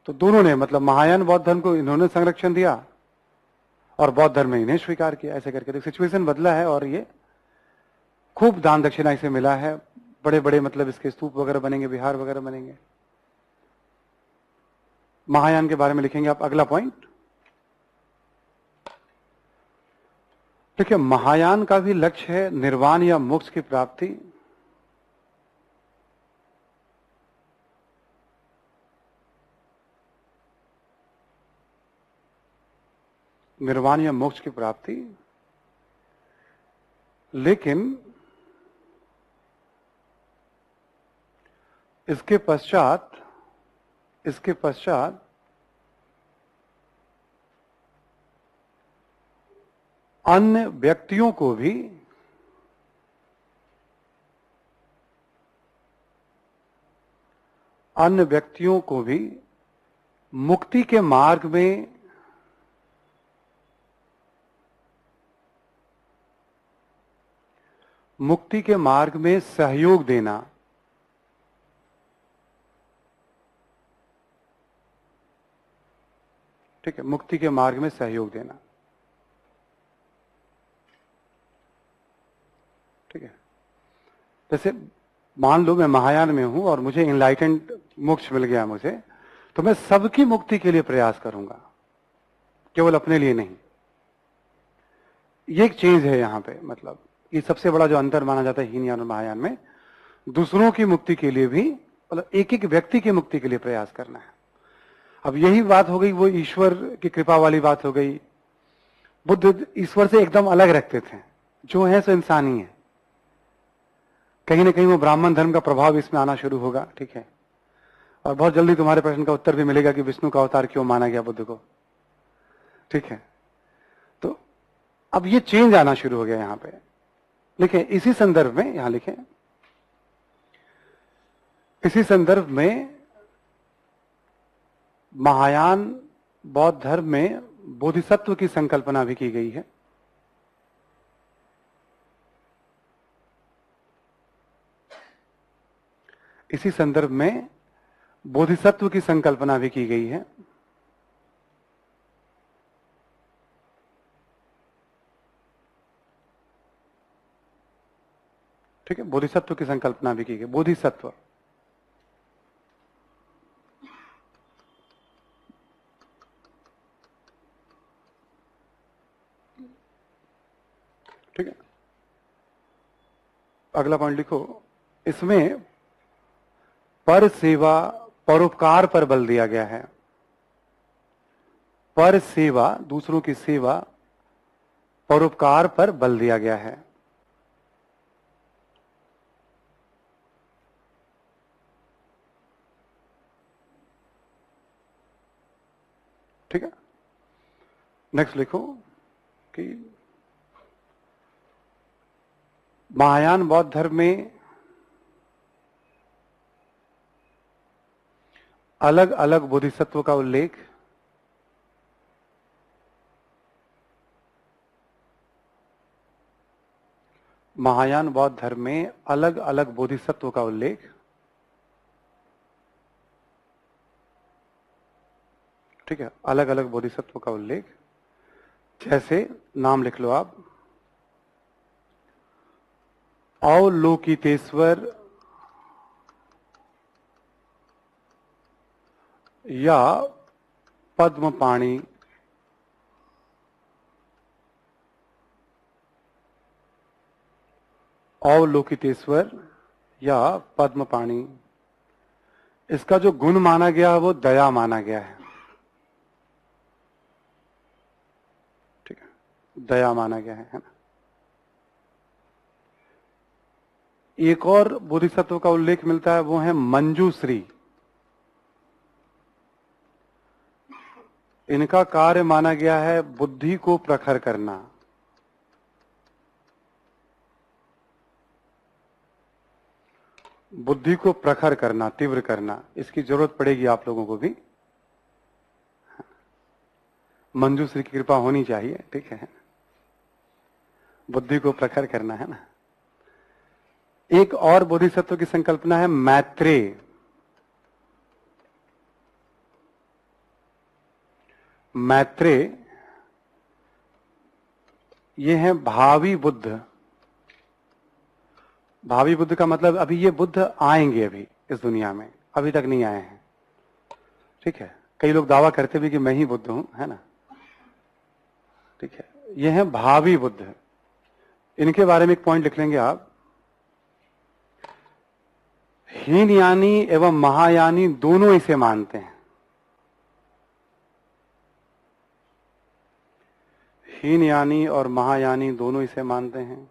तो दोनों ने, मतलब महायान बौद्ध धर्म को इन्होंने संरक्षण दिया और बौद्ध धर्म ने इन्हें स्वीकार किया, ऐसे करके तो सिचुएशन बदला है। और ये खूब दान दक्षिणा इसे मिला है, बड़े बड़े मतलब इसके स्तूप वगैरह बनेंगे, विहार वगैरह बनेंगे। महायान के बारे में लिखेंगे आप। अगला पॉइंट देखिए, महायान का भी लक्ष्य है निर्वाण या मोक्ष की प्राप्ति। निर्वाण या मोक्ष की प्राप्ति, लेकिन इसके पश्चात अन्य व्यक्तियों को भी मुक्ति के मार्ग में सहयोग देना, ठीक है, मुक्ति के मार्ग में सहयोग देना, ठीक है। जैसे मान लो मैं महायान में हूं और मुझे इनलाइटेंड मोक्ष मिल गया मुझे, तो मैं सबकी मुक्ति के लिए प्रयास करूंगा, केवल अपने लिए नहीं। ये एक चेंज है यहां पे, मतलब ये सबसे बड़ा जो अंतर माना जाता है हीनयान और महायान में, दूसरों की मुक्ति के लिए भी, मतलब एक एक व्यक्ति की मुक्ति के लिए प्रयास करना है। अब यही बात हो गई, वो ईश्वर की कृपा वाली बात हो गई। बुद्ध ईश्वर से एकदम अलग रखते थे, जो है सो इंसान ही है। कहीं ना कहीं वो ब्राह्मण धर्म का प्रभाव इसमें आना शुरू होगा, ठीक है। और बहुत जल्दी तुम्हारे प्रश्न का उत्तर भी मिलेगा कि विष्णु का अवतार क्यों माना गया बुद्ध को, ठीक है। तो अब ये चेंज आना शुरू हो गया यहां पे। लिखें इसी संदर्भ में, यहां लिखें इसी संदर्भ में महायान बौद्ध धर्म में बोधिसत्व की संकल्पना भी की गई है। इसी संदर्भ में बोधिसत्व की संकल्पना भी की गई है। ठीक है, बोधिसत्व की संकल्पना भी की गई। बोधिसत्व, ठीक है। अगला पॉइंट लिखो, इसमें पर सेवा, परोपकार पर बल दिया गया है। पर सेवा, दूसरों की सेवा, परोपकार पर बल दिया गया है। ठीक है, नेक्स्ट लिखो कि महायान बौद्ध धर्म में अलग अलग बोधिसत्व का उल्लेख महायान बौद्ध धर्म में अलग अलग बोधिसत्व का उल्लेख, ठीक है, अलग अलग बोधिसत्व का उल्लेख, जैसे नाम लिख लो आप, अवलोकितेश्वर या पद्मपाणि, अवलोकितेश्वर या पद्मपाणि। इसका जो गुण माना गया है वो दया माना गया है। ठीक है, दया माना गया है ना। एक और बोधिसत्व का उल्लेख मिलता है, वो है मंजूश्री। इनका कार्य माना गया है बुद्धि को प्रखर करना। बुद्धि को प्रखर करना, तीव्र करना, इसकी जरूरत पड़ेगी आप लोगों को भी। मंजूश्री की कृपा होनी चाहिए, ठीक है। बुद्धि को प्रखर करना है ना। एक और बोधिसत्व की संकल्पना है मैत्रेय। मैत्रेय ये है भावी बुद्ध। भावी बुद्ध का मतलब अभी ये बुद्ध आएंगे अभी इस दुनिया में, अभी तक नहीं आए हैं। ठीक है, कई लोग दावा करते भी कि मैं ही बुद्ध हूं, है ना। ठीक है, ये है भावी बुद्ध। इनके बारे में एक पॉइंट लिख लेंगे आप। हीनयानी एवं महायानी दोनों इसे मानते हैं। हीनयानी और महायानी दोनों इसे मानते हैं।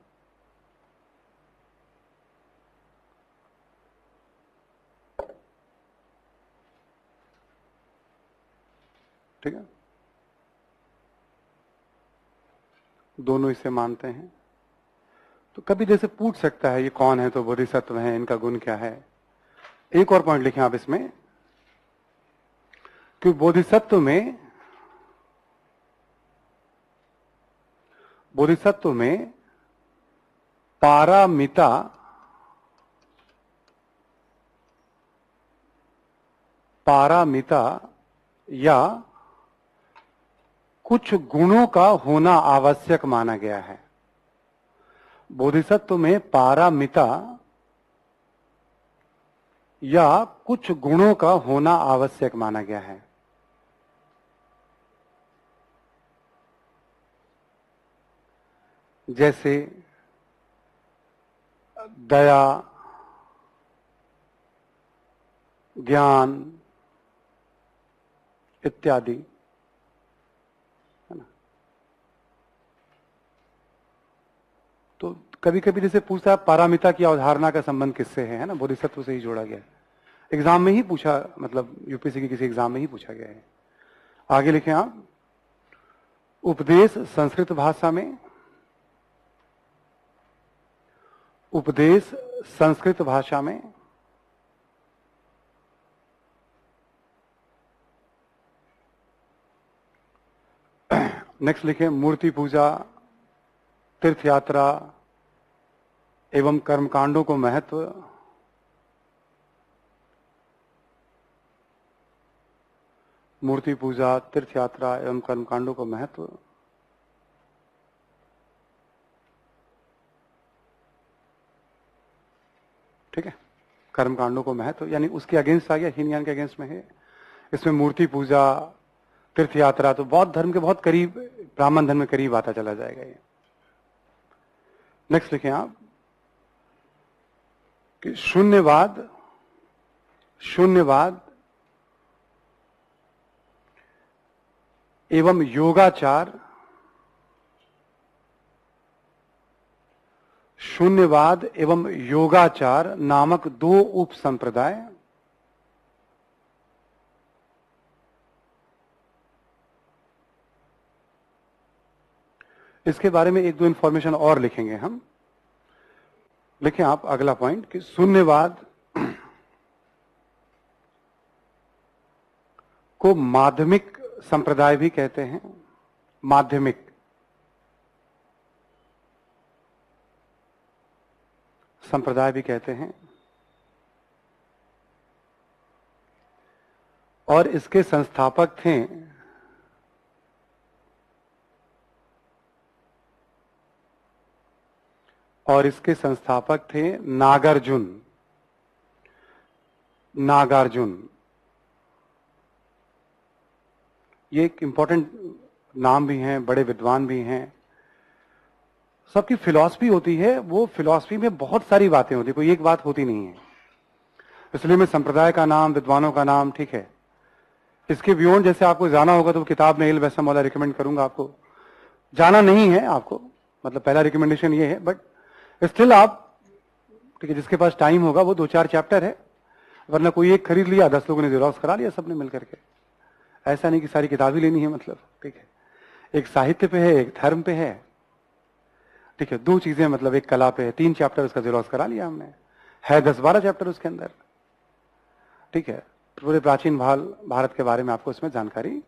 ठीक है, दोनों इसे मानते हैं। तो कभी जैसे पूछ सकता है ये कौन है, तो बोधिसत्व है, इनका गुण क्या है। एक और पॉइंट लिखें आप इसमें कि बोधिसत्व में पारामिता या कुछ गुणों का होना आवश्यक माना गया है। बोधिसत्व में पारामिता या कुछ गुणों का होना आवश्यक माना गया है। जैसे दया, ज्ञान इत्यादि, है ना। तो कभी कभी जैसे पूछता है पारामिता की अवधारणा का संबंध किससे है ना, बोधिसत्व से ही जोड़ा गया है। एग्जाम में ही पूछा, मतलब यूपीएससी के किसी एग्जाम में ही पूछा गया है। आगे लिखें आप, उपदेश संस्कृत भाषा में, उपदेश संस्कृत भाषा में नेक्स्ट लिखें मूर्ति पूजा, तीर्थ यात्रा एवं कर्मकांडों को महत्व। मूर्ति पूजा, तीर्थ यात्रा एवं कर्मकांडों को महत्व। ठीक है, कर्मकांडों को महत्व यानी उसके अगेंस्ट आ गया, हीनयान के अगेंस्ट में है। इसमें मूर्ति पूजा, तीर्थ यात्रा तो बौद्ध धर्म के बहुत करीब, ब्राह्मण धर्म में करीब आता चला जाएगा ये। नेक्स्ट लिखें आप कि शून्यवाद, शून्यवाद एवं योगाचार, शून्यवाद एवं योगाचार नामक दो उप संप्रदाय। इसके बारे में एक दो इंफॉर्मेशन और लिखेंगे हम। लिखें आप अगला पॉइंट कि शून्यवाद को माध्यमिक संप्रदाय भी कहते हैं। माध्यमिक संप्रदाय भी कहते हैं। और इसके संस्थापक थे नागार्जुन। नागार्जुन ये एक इंपॉर्टेंट नाम भी हैं, बड़े विद्वान भी हैं। सबकी फिलॉसफी होती है, वो फिलॉसफी में बहुत सारी बातें होती है, कोई एक बात होती नहीं है। इसलिए मैं संप्रदाय का नाम, विद्वानों का नाम, ठीक है, इसके बियॉन्ड जैसे आपको जाना होगा तो किताब में एल वैसा मौला रिकमेंड करूंगा आपको। जाना नहीं है आपको, मतलब पहला रिकमेंडेशन ये है, बट स्टिल आप, ठीक है, जिसके पास टाइम होगा वो 2-4 चैप्टर है, वरना कोई एक खरीद लिया, 10 लोगों ने जेरॉक्स करा लिया सबने मिलकर के। ऐसा नहीं कि सारी किताबें लेनी है, मतलब ठीक है, एक साहित्य पे है, एक धर्म पे है, ठीक है, 2 चीजें, मतलब एक कला पे है, 3 चैप्टर उसका जेरॉक्स करा लिया हमने, है 10-12 चैप्टर उसके अंदर, ठीक है। पूरे प्राचीन भारत के बारे में आपको इसमें जानकारी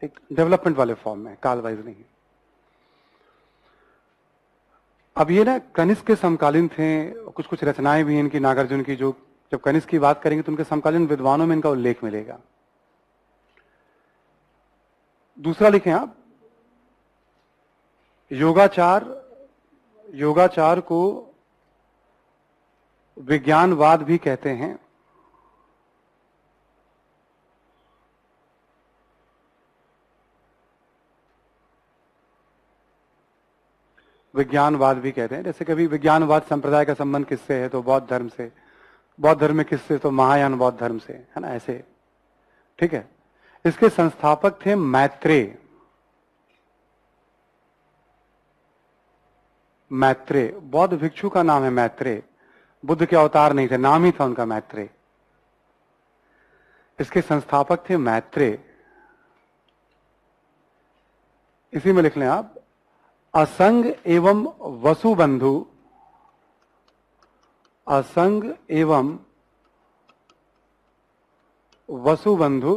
एक डेवलपमेंट वाले फॉर्म में, काल वाइज नहीं। अब ये ना कनिष्क के समकालीन थे, कुछ कुछ रचनाएं भी इनकी नागार्जुन की, जो जब कनिष्क की बात करेंगे तो उनके समकालीन विद्वानों में इनका उल्लेख मिलेगा। दूसरा लिखें आप योगाचार। योगाचार को विज्ञानवाद भी कहते हैं। विज्ञानवाद भी कहते हैं। जैसे कभी विज्ञानवाद संप्रदाय का संबंध किससे है, तो बौद्ध धर्म से, बौद्ध धर्म में किससे, तो महायान बौद्ध धर्म से, है ना, ऐसे, ठीक है। इसके संस्थापक थे मैत्रेय। मैत्रेय बौद्ध भिक्षु का नाम है मैत्रेय, बुद्ध के अवतार नहीं थे, नाम ही था उनका मैत्रेय। इसके संस्थापक थे मैत्रेय। इसी में लिख लें आप असंग एवं वसुबंधु। असंग एवं वसुबंधु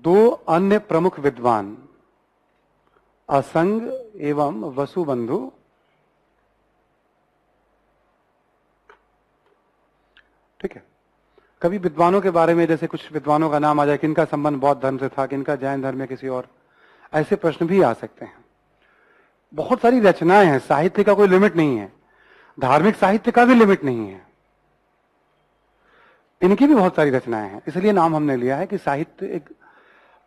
2 अन्य प्रमुख विद्वान। असंग एवं वसुबंधु, ठीक है। कभी विद्वानों के बारे में जैसे कुछ विद्वानों का नाम आ जाए, किनका संबंध बौद्ध धर्म से था, किनका जैन धर्म में किसी और, ऐसे प्रश्न भी आ सकते हैं। बहुत सारी रचनाएं हैं, साहित्य का कोई लिमिट नहीं है, धार्मिक साहित्य का भी लिमिट नहीं है, इनकी भी बहुत सारी रचनाएं हैं। इसलिए नाम हमने लिया है कि साहित्य, एक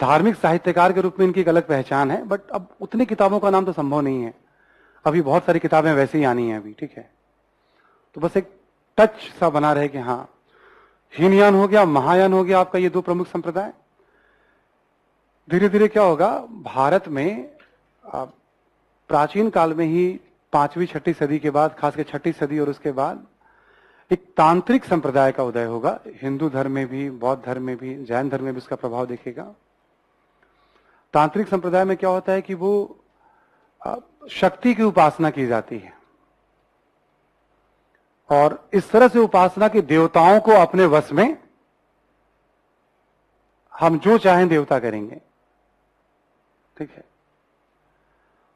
धार्मिक साहित्यकार के रूप में इनकी एक अलग पहचान है। बट अब उतनी किताबों का नाम तो संभव नहीं है, अभी बहुत सारी किताबें वैसे ही आनी है अभी, ठीक है। तो बस एक टच सा बना रहे कि हाँ, हीनयान हो गया, महायान हो गया आपका, ये 2 प्रमुख संप्रदाय। धीरे धीरे क्या होगा, भारत में प्राचीन काल में ही 5वीं-6वीं सदी के बाद, खासकर 6वीं सदी और उसके बाद एक तांत्रिक संप्रदाय का उदय होगा। हिंदू धर्म में भी, बौद्ध धर्म में भी, जैन धर्म में भी इसका प्रभाव दिखेगा। तांत्रिक संप्रदाय में क्या होता है कि वो शक्ति की उपासना की जाती है, और इस तरह से उपासना के देवताओं को अपने वश में हम जो चाहें देवता करेंगे, ठीक है।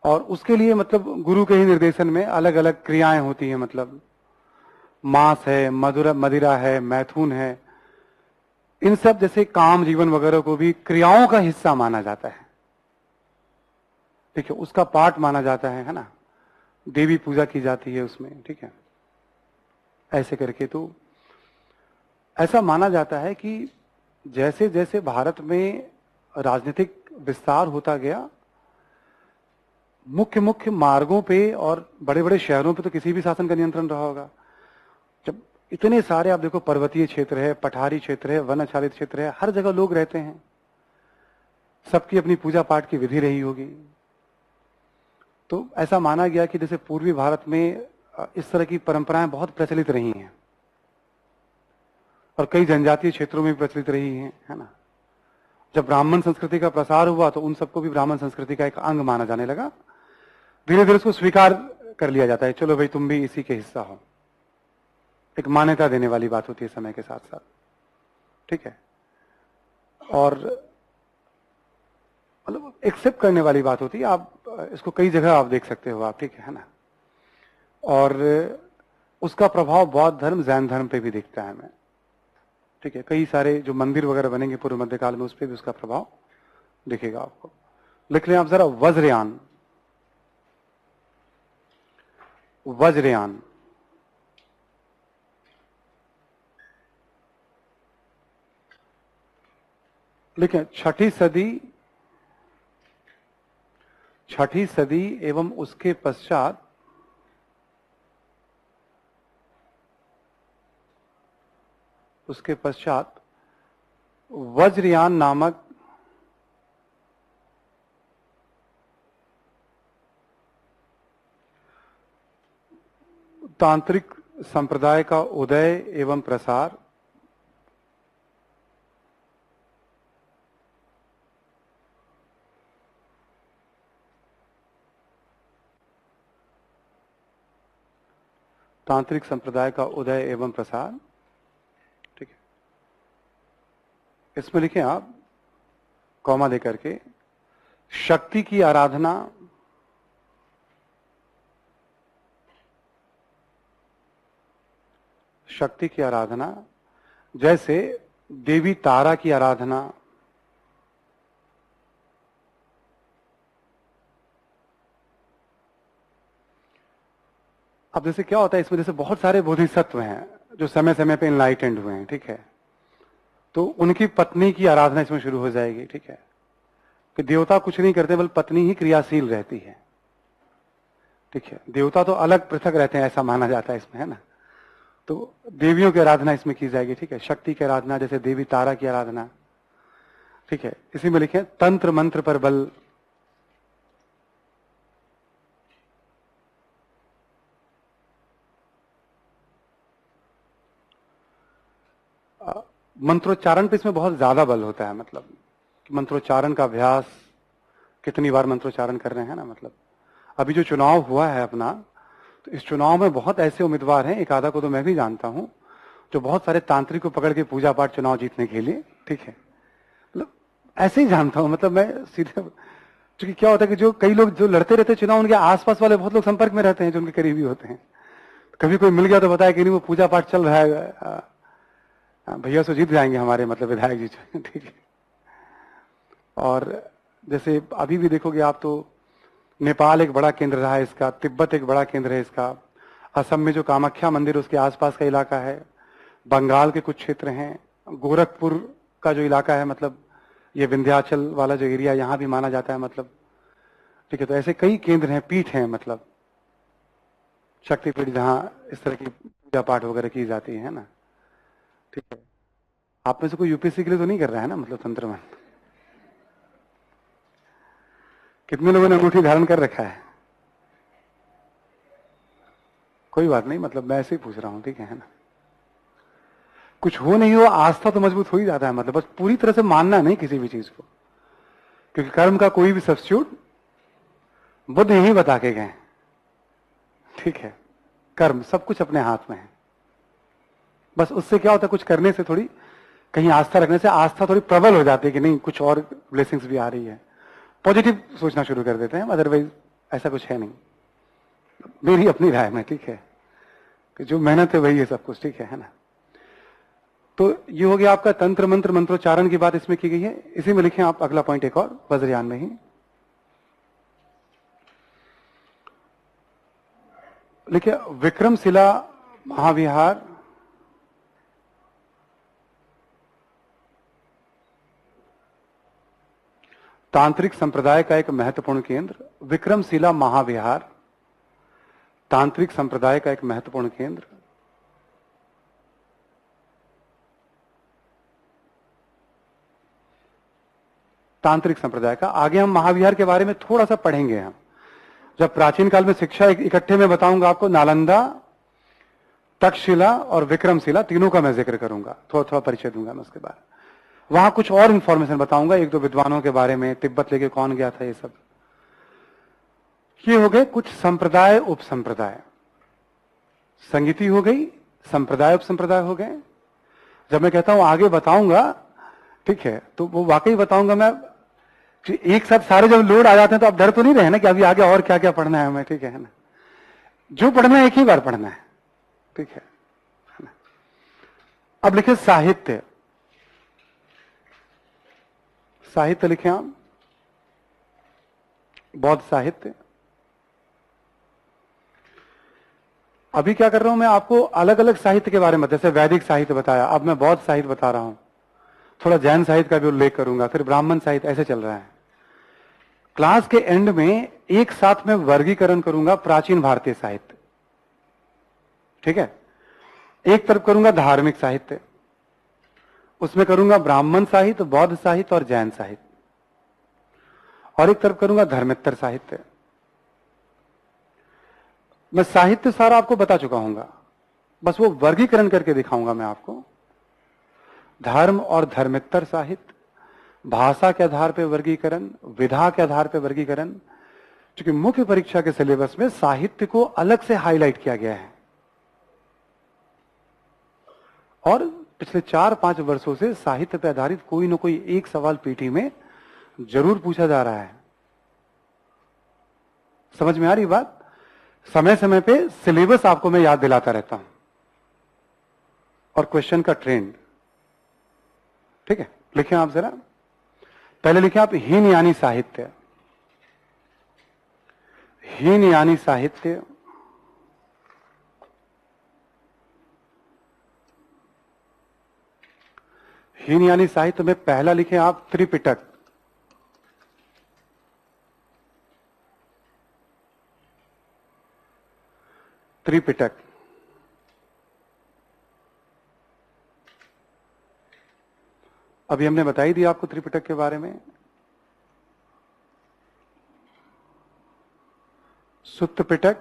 और उसके लिए मतलब गुरु के ही निर्देशन में अलग अलग क्रियाएं होती हैं, मतलब मांस है, मदिरा है, मैथुन है, इन सब जैसे काम जीवन वगैरह को भी क्रियाओं का हिस्सा माना जाता है, ठीक है, उसका पार्ट माना जाता है ना। देवी पूजा की जाती है उसमें, ठीक है, ऐसे करके। तो ऐसा माना जाता है कि जैसे जैसे भारत में राजनीतिक विस्तार होता गया, मुख्य मुख्य मार्गों पे और बड़े बड़े शहरों पे तो किसी भी शासन का नियंत्रण रहा होगा। जब इतने सारे आप देखो, पर्वतीय क्षेत्र है, पठारी क्षेत्र है, वन आच्छादित क्षेत्र है, हर जगह लोग रहते हैं, सबकी अपनी पूजा पाठ की विधि रही होगी। तो ऐसा माना गया कि जैसे पूर्वी भारत में इस तरह की परंपराएं बहुत प्रचलित रही हैं और कई जनजातीय क्षेत्रों में भी प्रचलित रही हैं, है ना। जब ब्राह्मण संस्कृति का प्रसार हुआ तो उन सबको भी ब्राह्मण संस्कृति का एक अंग माना जाने लगा। धीरे धीरे उसको स्वीकार कर लिया जाता है, चलो भाई तुम भी इसी के हिस्सा हो। एक मान्यता देने वाली बात होती है समय के साथ साथ, ठीक है, और मतलब एक्सेप्ट करने वाली बात होती है। आप इसको कई जगह आप देख सकते हो आप, ठीक है ना। और उसका प्रभाव बौद्ध धर्म, जैन धर्म पे भी दिखता है हमें, ठीक है। कई सारे जो मंदिर वगैरह बनेंगे पूर्व मध्य काल में, उस पर भी उसका प्रभाव दिखेगा आपको। लिख लें आप जरा, वज्रयान। वज्रयान लिखें, छठी सदी एवं उसके पश्चात वज्रयान नामक तांत्रिक संप्रदाय का उदय एवं प्रसार तांत्रिक संप्रदाय का उदय एवं प्रसार, ठीक है। इसमें लिखें आप कॉमा देकर के, शक्ति की आराधना, शक्ति की आराधना, जैसे देवी तारा की आराधना, अब जैसे क्या होता है इसमें, जैसे बहुत सारे बोधिसत्व हैं जो समय समय पे इनलाइटेंड हुए हैं, ठीक है, तो उनकी पत्नी की आराधना इसमें शुरू हो जाएगी, ठीक है, कि देवता कुछ नहीं करते बल्कि पत्नी ही क्रियाशील रहती है, ठीक है। देवता तो अलग पृथक रहते हैं, ऐसा माना जाता है इसमें, है ना। तो देवियों की आराधना इसमें की जाएगी, ठीक है। शक्ति की आराधना, जैसे देवी तारा की आराधना, ठीक है। इसी में लिखें, तंत्र मंत्र पर बल, मंत्रोच्चारण पे इसमें बहुत ज्यादा बल होता है, मतलब मंत्रोच्चारण का अभ्यास, कितनी बार मंत्रोच्चारण कर रहे हैं ना। मतलब अभी जो चुनाव हुआ है अपना, तो इस चुनाव में बहुत ऐसे उम्मीदवार हैं, एक आधा को तो मैं भी जानता हूं, जो बहुत सारे तांत्रिक को पकड़ के पूजा पाठ चुनाव जीतने के लिए, ठीक है, मतलब ऐसे ही जानता हूं। मतलब मैं सीधे, क्योंकि क्या होता है कि जो कई लोग जो लड़ते रहते चुनाव, उनके आसपास वाले बहुत लोग संपर्क में रहते हैं, जो उनके करीबी होते हैं। कभी कोई मिल गया तो बताया कि नहीं वो पूजा पाठ चल रहा है, भैया से जीत जाएंगे हमारे मतलब विधायक जी, ठीक है। और जैसे अभी भी देखोगे आप, तो नेपाल एक बड़ा केंद्र रहा है इसका, तिब्बत एक बड़ा केंद्र है इसका, असम में जो कामाख्या मंदिर उसके आसपास का इलाका है, बंगाल के कुछ क्षेत्र हैं, गोरखपुर का जो इलाका है, मतलब ये विंध्याचल वाला जो एरिया, यहां भी माना जाता है, मतलब ठीक है। तो ऐसे कई केंद्र हैं, पीठ हैं, मतलब शक्तिपीठ, जहां इस तरह की पूजा पाठ वगैरह की जाती है ना, ठीक है। आप में से कोई यूपीएससी के लिए तो नहीं कर रहा है ना, मतलब तंत्र मंत्र? कितने लोगों ने अंगूठी धारण कर रखा है? कोई बात नहीं, मतलब मैं ऐसे ही पूछ रहा हूं, ठीक है ना। कुछ हो नहीं हो, आस्था तो मजबूत हो ही जाता है, मतलब बस पूरी तरह से मानना नहीं किसी भी चीज को, क्योंकि कर्म का कोई भी सब्स्टिट्यूट बुद्ध यही बता के गए, ठीक है। कर्म सब कुछ अपने हाथ में है, बस उससे क्या होता है, कुछ करने से थोड़ी कहीं आस्था रखने से आस्था थोड़ी प्रबल हो जाती है कि नहीं कुछ और ब्लेसिंग्स भी आ रही है, पॉजिटिव सोचना शुरू कर देते हैं, अदरवाइज ऐसा कुछ है नहीं, मेरी अपनी राय में, ठीक है, कि जो मेहनत है वही है सब कुछ, ठीक है ना। तो ये हो गया आपका तंत्र मंत्र मंत्रोच्चारण की बात इसमें की गई है। इसी में लिखें आप अगला पॉइंट एक और वज्रयान में ही लिखिए, विक्रमशिला महाविहार तांत्रिक संप्रदाय का एक महत्वपूर्ण केंद्र। विक्रमशिला महाविहार तांत्रिक संप्रदाय का एक महत्वपूर्ण केंद्र। तांत्रिक संप्रदाय का, आगे हम महाविहार के बारे में थोड़ा सा पढ़ेंगे। हम जब प्राचीन काल में शिक्षा इकट्ठे में बताऊंगा आपको, नालंदा, तक्षशिला और विक्रमशिला तीनों का मैं जिक्र करूंगा, थोड़ा थोड़ा परिचय दूंगा मैं उसके बाद। वहां कुछ और इंफॉर्मेशन बताऊंगा, एक दो विद्वानों के बारे में, तिब्बत लेके कौन गया था, ये सब। ये हो गए कुछ संप्रदाय उप संप्रदाय, संगीति हो गई, संप्रदाय उप संप्रदाय हो गए। जब मैं कहता हूं आगे बताऊंगा, ठीक है, तो वो वाकई बताऊंगा मैं, एक साथ सारे जब लोड आ जाते हैं तो आप डर तो नहीं रहे ना कि अभी आगे और क्या क्या पढ़ना है हमें, ठीक है ना। जो पढ़ना है एक ही बार पढ़ना है, ठीक है ना। अब लिखे साहित्य, साहित्य लिखे आप, बौद्ध साहित्य। अभी क्या कर रहा हूं मैं, आपको अलग अलग साहित्य के बारे में, जैसे वैदिक साहित्य बताया, अब मैं बौद्ध साहित्य बता रहा हूं, थोड़ा जैन साहित्य का भी उल्लेख करूंगा, फिर ब्राह्मण साहित्य, ऐसे चल रहा है। क्लास के एंड में एक साथ में वर्गीकरण करूंगा प्राचीन भारतीय साहित्य, ठीक है। एक तरफ करूंगा धार्मिक साहित्य, उसमें करूंगा ब्राह्मण साहित्य, बौद्ध साहित्य और जैन साहित्य, और एक तरफ करूंगा धर्मेत्तर साहित्य। मैं साहित्य सारा आपको बता चुका हूंगा, बस वो वर्गीकरण करके दिखाऊंगा मैं आपको। धर्म और धर्मेत्तर साहित्य, भाषा के आधार पर वर्गीकरण, विधा के आधार पर वर्गीकरण, क्योंकि मुख्य परीक्षा के सिलेबस में साहित्य को अलग से हाईलाइट किया गया है, और पिछले 4-5 वर्षों से साहित्य पर आधारित कोई ना कोई एक सवाल पीटी में जरूर पूछा जा रहा है। समझ में आ रही बात? समय समय पे सिलेबस आपको मैं याद दिलाता रहता हूं, और क्वेश्चन का ट्रेंड, ठीक है। लिखें आप जरा, पहले लिखें आप हीन यानी साहित्य। हीन यानी साहित्य, हीन यानी साहित्य में पहला लिखें आप त्रिपिटक। त्रिपिटक, अभी हमने बताई दी आपको त्रिपिटक के बारे में। सुत्त पिटक,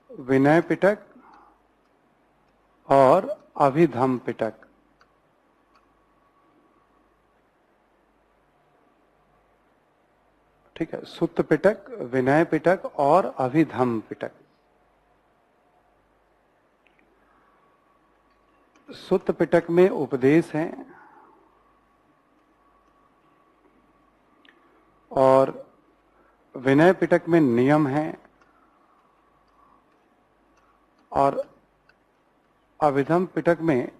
विनय पिटक और अभिधम पिटक। ठीक है, सुत्त पिटक, विनय पिटक और अभिधम पिटक। सुत्त पिटक में उपदेश है, और विनय पिटक में नियम है, और अभिधम पिटक में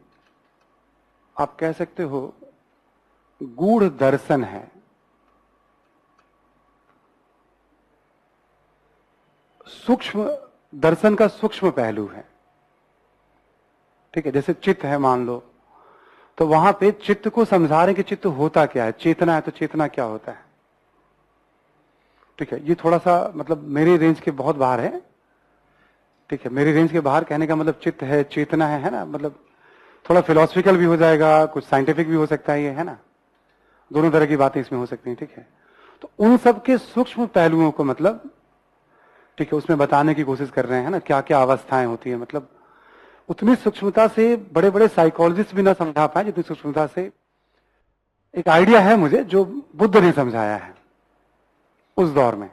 आप कह सकते हो गूढ़ दर्शन है। सूक्ष्म दर्शन का सूक्ष्म पहलू है, ठीक है। जैसे चित्त है मान लो, तो वहां पे चित्त को समझा रहे कि चित्त होता क्या है, चेतना है तो चेतना क्या होता है, ठीक है। ये थोड़ा सा मतलब मेरी रेंज के बहुत बाहर है, ठीक है। मेरी रेंज के बाहर कहने का मतलब चित्त है, चेतना है ना, मतलब थोड़ा फिलोसफिकल भी हो जाएगा, कुछ साइंटिफिक भी हो सकता है, ये है ना, दोनों तरह की बातें इसमें हो सकती हैं, ठीक है। तो उन सब के सूक्ष्म पहलुओं को मतलब, ठीक है, उसमें बताने की कोशिश कर रहे हैं ना, क्या क्या अवस्थाएं होती है, मतलब उतनी सूक्ष्मता से बड़े बड़े साइकोलॉजिस्ट भी ना समझा पाए जितनी सूक्ष्मता से एक आइडिया है मुझे जो बुद्ध ने समझाया है उस दौर में,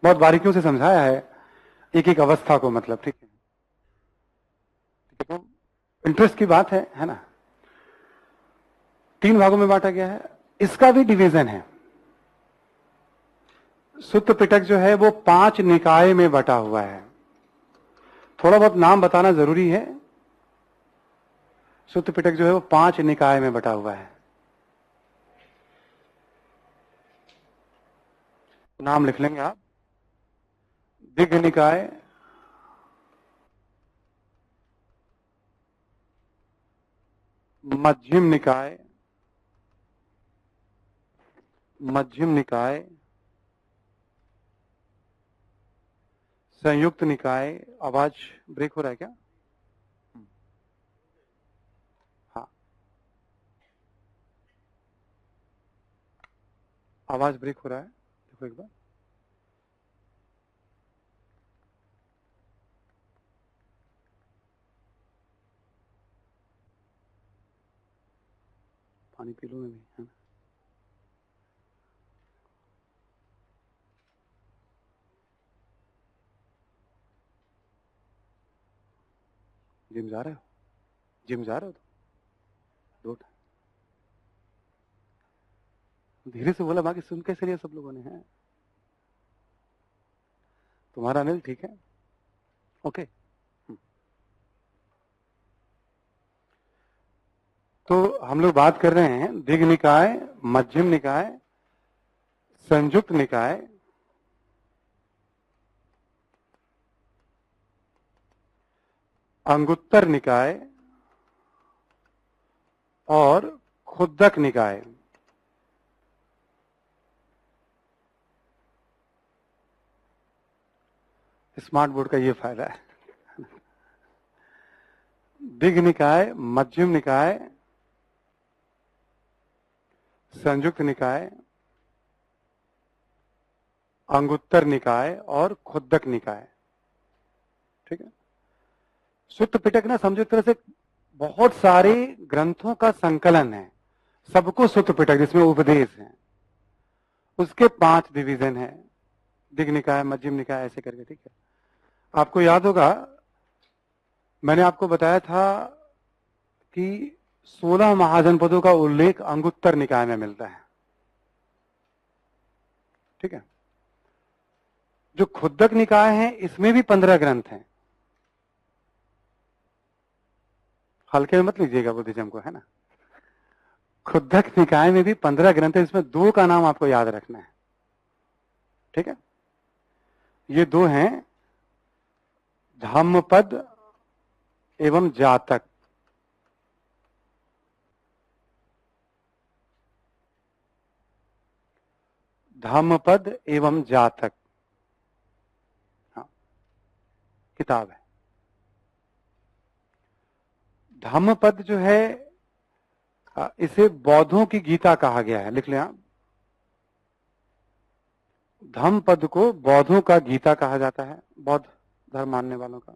बहुत बारीकियों से समझाया है एक एक अवस्था को, मतलब, ठीक है। तो इंटरेस्ट की बात है ना। 3 भागों में बांटा गया है। इसका भी डिवीजन है। सुत्त पिटक जो है वो 5 निकाय में बटा हुआ है। थोड़ा बहुत नाम बताना जरूरी है। सुत्त पिटक जो है वो 5 निकाय में बटा हुआ है। नाम लिख लेंगे आप। दिग्घ निकाय, मध्यम निकाय, मध्यम निकाय, संयुक्त निकाय। आवाज ब्रेक हो रहा है क्या? हाँ, आवाज ब्रेक हो रहा है, देखो एक बार। पानी पी लूं मैं भी, है ना? जिम जा रहे हो? जिम जा रहे हो? दो धीरे से बोला, बाकी सुन कैसे लिया सब लोगों ने? है तुम्हारा अनिल ठीक है? ओके। तो हम लोग बात कर रहे हैं दिग्घ निकाय, मध्यम निकाय, संयुक्त निकाय, अंगुत्तर निकाय और खुद्दक निकाय। स्मार्ट बोर्ड का ये फायदा है। दिग्घ निकाय, मध्यम निकाय, संयुक्त निकाय, अंगुत्तर निकाय और खुद्दक निकाय। ठीक है। सुत्त पिटक ना समझो एक तरह से बहुत सारे ग्रंथों का संकलन है। सबको सुत्त पिटक, जिसमें उपदेश है, उसके 5 डिवीजन है। दिग्घ निकाय, मध्यम निकाय, ऐसे करके। ठीक है। आपको याद होगा मैंने आपको बताया था कि 16 महाजनपदों का उल्लेख अंगुत्तर निकाय में मिलता है। ठीक है। जो खुद्दक निकाय है इसमें भी 15 ग्रंथ हैं। हल्के में मत लीजिएगा बुद्धिज्म को, है ना। खुद्दक निकाय में भी 15 ग्रंथ है, इसमें 2 का नाम आपको याद रखना है। ठीक है। ये 2 हैं, धम्मपद एवं जातक। धम्मपद एवं जातक, हाँ, किताब है। धम्मपद जो है इसे बौद्धों की गीता कहा गया है। लिख लें आप। धम्मपद को बौद्धों का गीता कहा जाता है, बौद्ध धर्म मानने वालों का।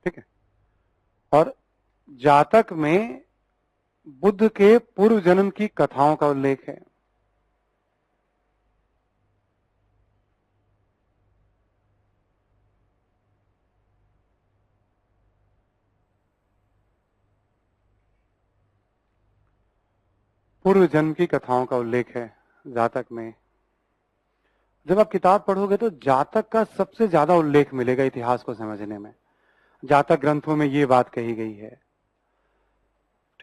ठीक है। और जातक में बुद्ध के पूर्व जन्म की कथाओं का उल्लेख है। पूर्व जन्म की कथाओं का उल्लेख है जातक में। जब आप किताब पढ़ोगे तो जातक का सबसे ज्यादा उल्लेख मिलेगा इतिहास को समझने में। जातक ग्रंथों में ये बात कही गई है।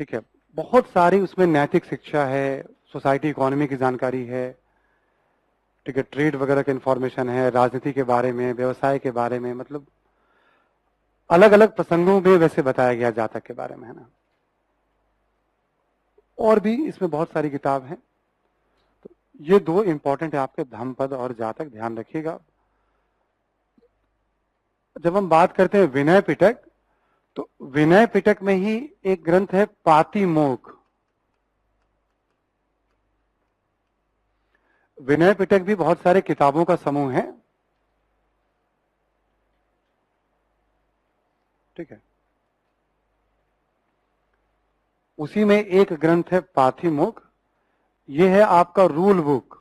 ठीक है। बहुत सारी उसमें नैतिक शिक्षा है, सोसाइटी इकोनॉमी की जानकारी है। ठीक है। ट्रेड वगैरह की इंफॉर्मेशन है, राजनीति के बारे में, व्यवसाय के बारे में, मतलब अलग अलग प्रसंगों में वैसे बताया गया जातक के बारे में, है ना। और भी इसमें बहुत सारी किताब हैं। तो ये 2 इंपॉर्टेंट है आपके, धम्मपद और जातक, ध्यान रखिएगा। जब हम बात करते हैं विनय पिटक, तो विनय पिटक में ही एक ग्रंथ है पातिमोक्ष। विनय पिटक भी बहुत सारे किताबों का समूह है। ठीक है। उसी में एक ग्रंथ है पातिमोक्ष। ये है आपका रूल बुक।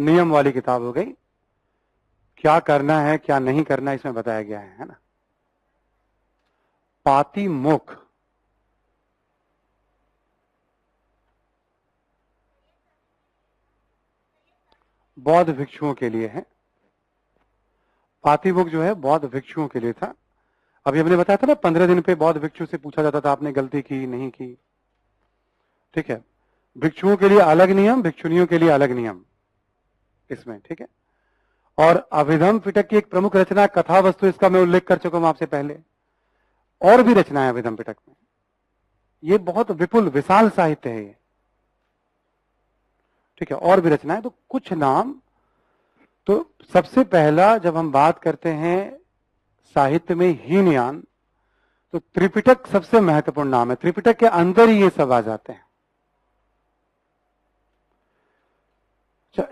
नियम वाली किताब हो गई, क्या करना है क्या नहीं करना इसमें बताया गया है ना। पातिमोक्ष बौद्ध भिक्षुओं के लिए है। पातिमोक्ष जो है बौद्ध भिक्षुओं के लिए था। अभी हमने बताया था ना 15 दिन पे बौद्ध भिक्षु से पूछा जाता था आपने गलती की नहीं की। ठीक है, भिक्षुओं के लिए अलग नियम, भिक्षुनियों के लिए अलग नियम इसमें। ठीक है, और अभिधम पिटक की एक प्रमुख रचना कथा वस्तु, इसका मैं उल्लेख कर चुका हूं आपसे पहले। और भी रचनाएं अभिधम पिटक में, ये बहुत विपुल विशाल साहित्य है ये। ठीक है, और भी रचनाएं, तो कुछ नाम। तो सबसे पहला जब हम बात करते हैं साहित्य में हीनयान, तो त्रिपिटक सबसे महत्वपूर्ण नाम है। त्रिपिटक के अंदर ही ये सब आ जाते हैं।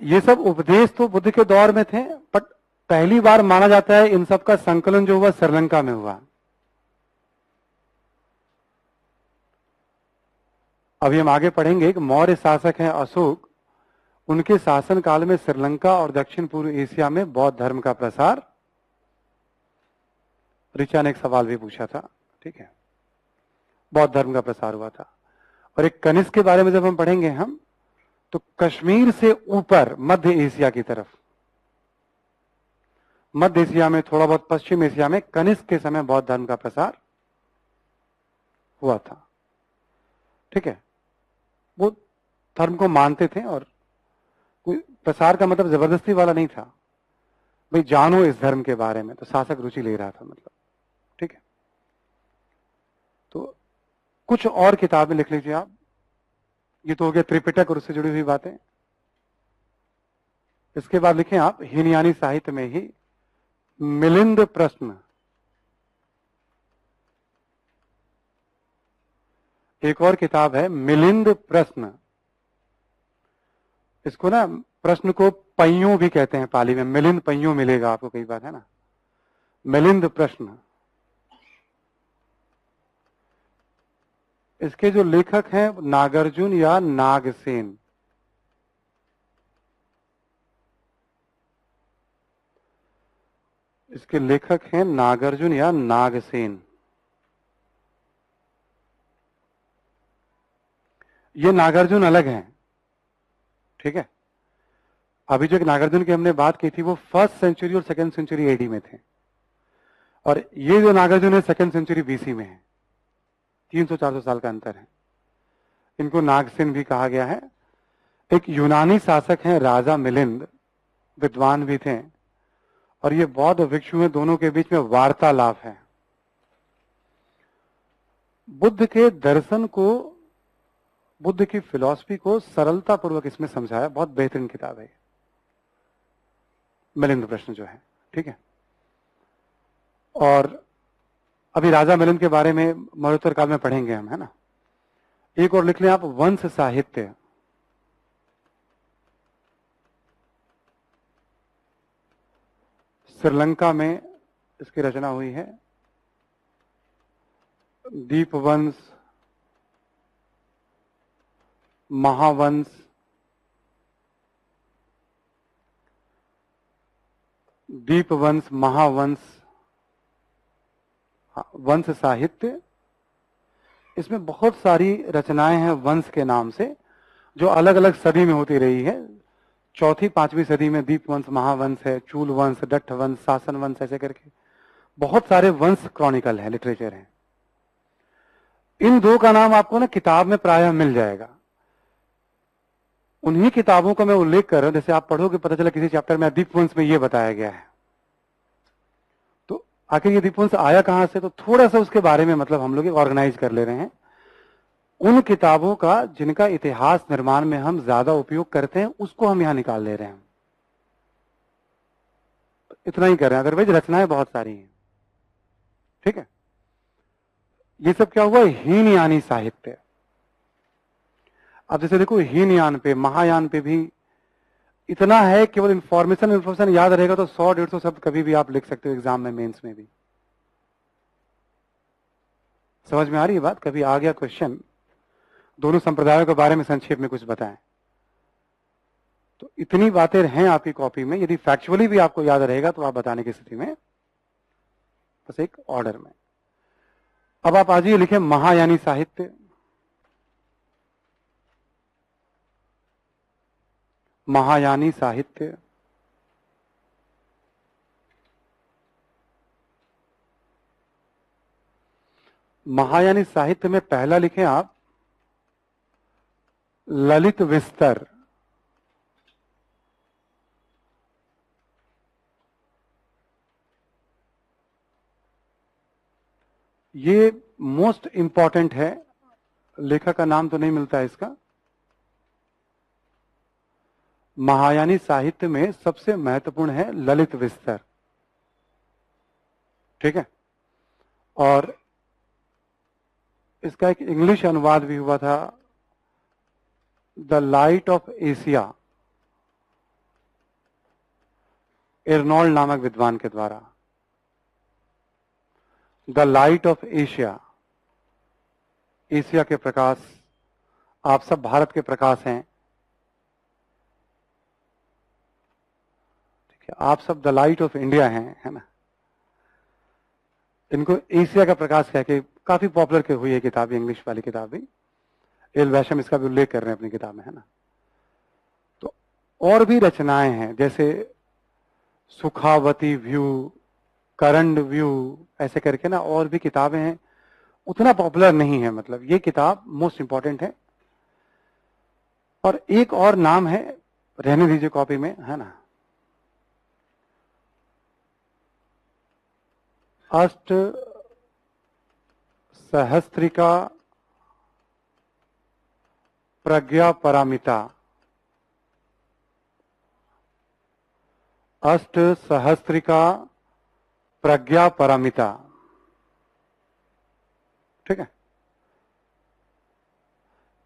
ये सब उपदेश तो बुद्ध के दौर में थे, बट पहली बार माना जाता है इन सब का संकलन जो हुआ श्रीलंका में हुआ। अभी हम आगे पढ़ेंगे कि मौर्य शासक हैं अशोक, उनके शासन काल में श्रीलंका और दक्षिण पूर्व एशिया में बौद्ध धर्म का प्रसार। ऋचा ने एक सवाल भी पूछा था। ठीक है, बौद्ध धर्म का प्रसार हुआ था। और एक कनिष्क के बारे में जब हम पढ़ेंगे हम, तो कश्मीर से ऊपर मध्य एशिया की तरफ, मध्य एशिया में थोड़ा बहुत पश्चिम एशिया में कनिष्क के समय बौद्ध धर्म का प्रसार हुआ था। ठीक है, वो धर्म को मानते थे और कोई प्रसार का मतलब जबरदस्ती वाला नहीं था, भाई जानो इस धर्म के बारे में, तो शासक रुचि ले रहा था मतलब। ठीक है, तो कुछ और किताबें लिख लीजिए आप। ये तो हो गया त्रिपिटक और उससे जुड़ी हुई बातें। इसके बाद लिखें आप हीनयानी साहित्य में ही मिलिंद प्रश्न, एक और किताब है मिलिंद प्रश्न। इसको ना प्रश्न को पइयों भी कहते हैं पाली में, मिलिंद पइयों मिलेगा आपको कई बार, है ना, मिलिंद प्रश्न। इसके जो लेखक हैं नागार्जुन या नागसेन। इसके लेखक हैं नागार्जुन या नागसेन। ये नागार्जुन अलग हैं। ठीक है, अभी जो नागार्जुन की हमने बात की थी वो 1st सेंचुरी और 2nd सेंचुरी एडी में थे, और ये जो नागार्जुन है 2nd सेंचुरी बीसी में है। 300-400 साल का अंतर है। इनको नागसेन भी कहा गया है। एक यूनानी शासक हैं राजा मिलिंद, विद्वान भी थे, और ये बौद्ध भिक्षु में, दोनों के बीच में वार्तालाप है। बुद्ध के दर्शन को, बुद्ध की फिलॉसफी को सरलता पूर्वक इसमें समझाया। बहुत बेहतरीन किताब है मिलिंद प्रश्न जो है। ठीक है, और अभी राजा मिलिंद के बारे में मरणोत्तर काल में पढ़ेंगे हम, है ना। एक और लिख लें आप वंश साहित्य। श्रीलंका में इसकी रचना हुई है। दीपवंश, महावंश, दीपवंश, महावंश, वंश साहित्य। इसमें बहुत सारी रचनाएं हैं वंश के नाम से, जो अलग अलग सदी में होती रही है। 4वीं-5वीं सदी में दीपवंश, महावंश है, चूल वंश, दट्ठ वंश, शासन वंश, ऐसे करके बहुत सारे वंश क्रॉनिकल है, लिटरेचर है। इन दो का नाम आपको ना किताब में प्रायः मिल जाएगा। उन्हीं किताबों का मैं उल्लेख कर रहा हूं, जैसे आप पढ़ोगे पता चला किसी चैप्टर में दीपवंश में ये बताया गया है, तो आखिर ये दीपवंश आया कहां से, तो थोड़ा सा उसके बारे में मतलब हम लोग ऑर्गेनाइज कर ले रहे हैं। उन किताबों का जिनका इतिहास निर्माण में हम ज्यादा उपयोग करते हैं, उसको हम यहां निकाल ले रहे हैं। इतना ही कर रहे हैं, अदरवाइज रचनाएं बहुत सारी हैं। ठीक है, ये सब क्या हुआ, हीनयानी साहित्य। अब जैसे देखो हीनयान पे, महायान पे भी इतना है, केवल इंफॉर्मेशन याद रहेगा तो 100-150 शब्द कभी भी आप लिख सकते हो एग्जाम में, मेंस में भी। समझ में आ रही है बात। कभी आ गया क्वेश्चन, दोनों संप्रदायों के बारे में संक्षेप में कुछ बताएं, तो इतनी बातें हैं आपकी कॉपी में, यदि फैक्चुअली भी आपको याद रहेगा तो आप बताने की स्थिति में, बस एक ऑर्डर में। अब आप आज ही लिखें महायानी साहित्य। महायानी साहित्य, महायानी साहित्य में पहला लिखें आप ललित विस्तर। ये मोस्ट इंपॉर्टेंट है, लेखक का नाम तो नहीं मिलता है इसका। महायानी साहित्य में सबसे महत्वपूर्ण है ललित विस्तर, ठीक है। और इसका एक इंग्लिश अनुवाद भी हुआ था, द लाइट ऑफ एशिया, एर्नॉल्ड नामक विद्वान के द्वारा। The light of Asia, Asia के प्रकाश, आप सब भारत के प्रकाश हैं, ठीक है। आप सब द लाइट ऑफ इंडिया हैं, है ना। इनको एशिया का प्रकाश कह के काफी पॉपुलर के हुई है किताब, इंग्लिश वाली किताब भी। एल वैशम इसका भी उल्लेख कर रहे हैं अपनी किताब में, है ना। तो और भी रचनाएं हैं, जैसे सुखावती व्यू, करंड व्यू, ऐसे करके ना और भी किताबें हैं, उतना पॉपुलर नहीं है। मतलब ये किताब मोस्ट इंपॉर्टेंट है। और एक और नाम है, रहने दीजिए कॉपी में, है ना, अष्ट सहस्त्रिका प्रज्ञा परामिता। अष्ट सहस्त्रिका प्रज्ञा परामिता, ठीक है।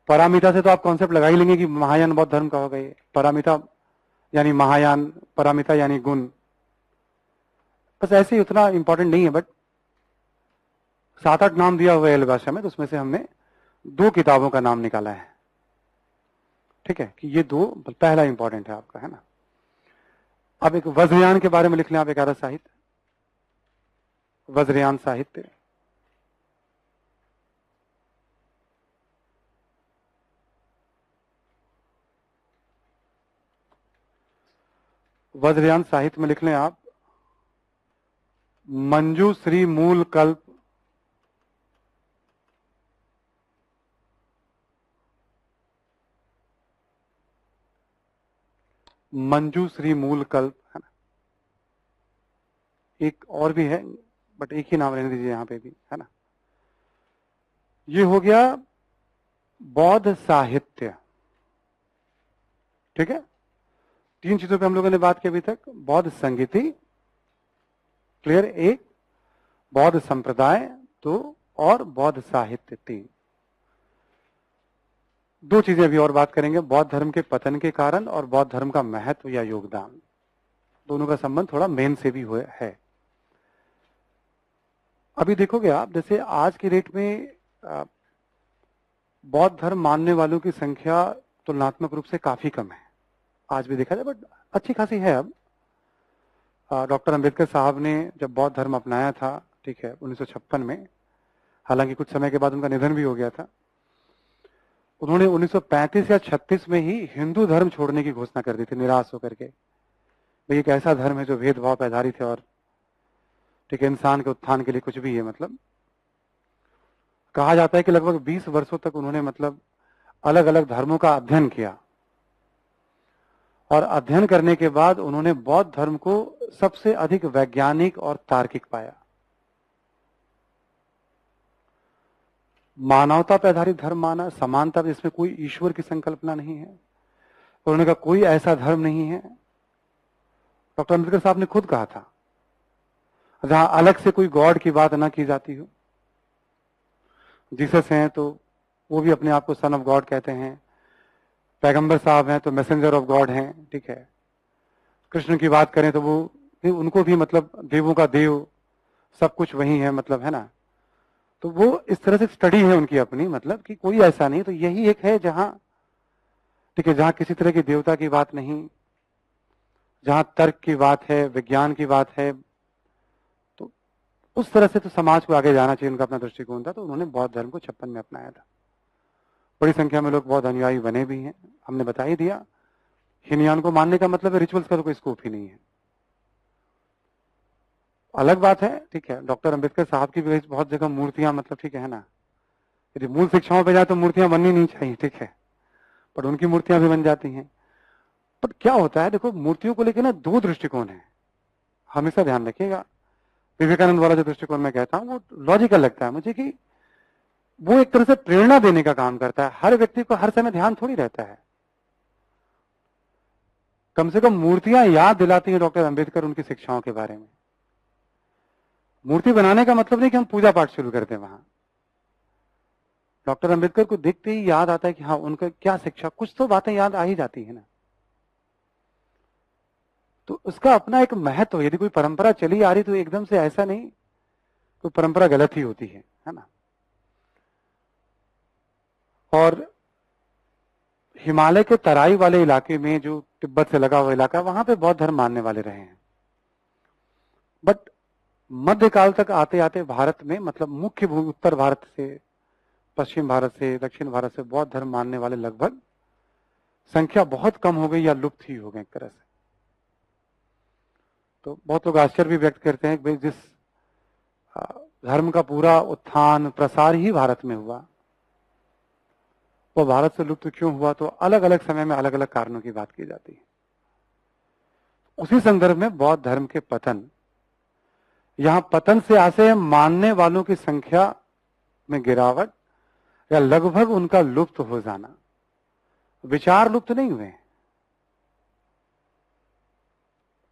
परामिता से तो आप कॉन्सेप्ट लगा ही लेंगे कि महायान बौद्ध धर्म का होगा ये। परामिता यानी महायान, परामिता यानी गुण, बस ऐसे ही, उतना इंपॉर्टेंट नहीं है। बट 7-8 नाम दिया हुआ है एल भाषा में, तो उसमें से हमने 2 किताबों का नाम निकाला है, ठीक है, कि ये 2 पहला इंपॉर्टेंट है आपका, है ना। अब एक वज्रयान के बारे में लिख लें आप, एकादश साहित्य, वज्रयान साहित्य। वज्रयान साहित्य में लिख लें आप मंजूश्री मूल कल्प, मंजूश्री मूल कल्प, है ना। एक और भी है बट एक ही नाम रहने दीजिए यहां पे भी, है ना। ये हो गया बौद्ध साहित्य, ठीक है। 3 चीजों पे हम लोगों ने बात की अभी तक, बौद्ध संगीति, क्लियर, 1, बौद्ध संप्रदाय 2, और बौद्ध साहित्य 3। 2 चीजें अभी और बात करेंगे, बौद्ध धर्म के पतन के कारण और बौद्ध धर्म का महत्व या योगदान। दोनों का संबंध थोड़ा मेन से भी हुआ है। अभी देखोगे आप, जैसे आज की डेट में बौद्ध धर्म मानने वालों की संख्या तुलनात्मक रूप से काफी कम है, आज भी देखा जाए, बट अच्छी खासी है। अब डॉक्टर अंबेडकर साहब ने जब बौद्ध धर्म अपनाया था, ठीक है, 1956 में, हालांकि कुछ समय के बाद उनका निधन भी हो गया था, उन्होंने 1935 या 36 में ही हिंदू धर्म छोड़ने की घोषणा कर दी थी, निराश होकर के। भाई एक ऐसा धर्म है जो भेदभाव पे आधारित है और, ठीक है, इंसान के उत्थान के लिए कुछ भी है। मतलब कहा जाता है कि लगभग 20 वर्षों तक उन्होंने मतलब अलग अलग धर्मों का अध्ययन किया, और अध्ययन करने के बाद उन्होंने बौद्ध धर्म को सबसे अधिक वैज्ञानिक और तार्किक पाया। मानवता पर आधारित धर्म माना, समानता, जिसमें कोई ईश्वर की संकल्पना नहीं है। उन्होंने कहा कोई ऐसा धर्म नहीं है, डॉक्टर अंबेडकर साहब ने खुद कहा था, जहां अलग से कोई गॉड की बात ना की जाती हो। जीसस हैं तो वो भी अपने आप को सन ऑफ गॉड कहते हैं, पैगंबर साहब हैं तो मैसेंजर ऑफ गॉड हैं, ठीक है। कृष्ण की बात करें तो वो, उनको भी मतलब देवों का देव, सब कुछ वही है, मतलब, है ना। तो वो इस तरह से स्टडी है उनकी अपनी, मतलब कि कोई ऐसा नहीं। तो यही एक है जहां ठीक है, जहां किसी तरह की देवता की बात नहीं, जहां तर्क की बात है, विज्ञान की बात है, तो उस तरह से तो समाज को आगे जाना चाहिए, उनका अपना दृष्टिकोण था, तो उन्होंने बौद्ध धर्म को 56 में अपनाया था। बड़ी संख्या में लोग बौद्ध अनुयायी बने भी हैं, हमने बता ही दिया। हीनयान को मानने का मतलब है रिचुअल्स का तो कोई स्कोप ही नहीं है। अलग बात है, ठीक है, डॉक्टर अंबेडकर साहब की भी बहुत जगह मूर्तियां, मतलब ठीक है ना, यदि मूल शिक्षाओं पे जाए तो मूर्तियां बननी नहीं चाहिए, ठीक है, पर उनकी मूर्तियां भी बन जाती हैं। पर क्या होता है, देखो मूर्तियों को लेकर ना दो दृष्टिकोण है, हमेशा ध्यान रखिएगा। विवेकानंद वाला जो दृष्टिकोण मैं कहता हूं वो लॉजिकल लगता है मुझे, कि वो एक तरह से प्रेरणा देने का काम करता है। हर व्यक्ति को हर समय ध्यान थोड़ी रहता है, कम से कम मूर्तियां याद दिलाती हैं डॉक्टर अंबेडकर उनकी शिक्षाओं के बारे में। मूर्ति बनाने का मतलब नहीं कि हम पूजा पाठ शुरू कर दें वहां। डॉक्टर अंबेडकर को देखते ही याद आता है कि हाँ, उनका क्या शिक्षा, कुछ तो बातें याद आ ही जाती है ना। तो उसका अपना एक महत्व, यदि कोई परंपरा चली आ रही तो एकदम से ऐसा नहीं कोई परंपरा गलत ही होती है ना। और हिमालय के तराई वाले इलाके में, जो तिब्बत से लगा हुआ इलाका, वहां पे बौद्ध धर्म मानने वाले रहे हैं। बट मध्यकाल तक आते आते भारत में, मतलब मुख्य भूमि उत्तर भारत से, पश्चिम भारत से, दक्षिण भारत से बौद्ध धर्म मानने वाले लगभग संख्या बहुत कम हो गई या लुप्त ही हो गए एक तरह से। तो बहुत लोग आश्चर्य भी व्यक्त करते हैं कि भाई जिस धर्म का पूरा उत्थान प्रसार ही भारत में हुआ, वो भारत से लुप्त क्यों हुआ, तो अलग अलग समय में अलग अलग कारणों की बात की जाती है। उसी संदर्भ में बौद्ध धर्म के पतन, यहां पतन से आशय मानने वालों की संख्या में गिरावट या लगभग उनका लुप्त हो जाना। विचार लुप्त नहीं हुए।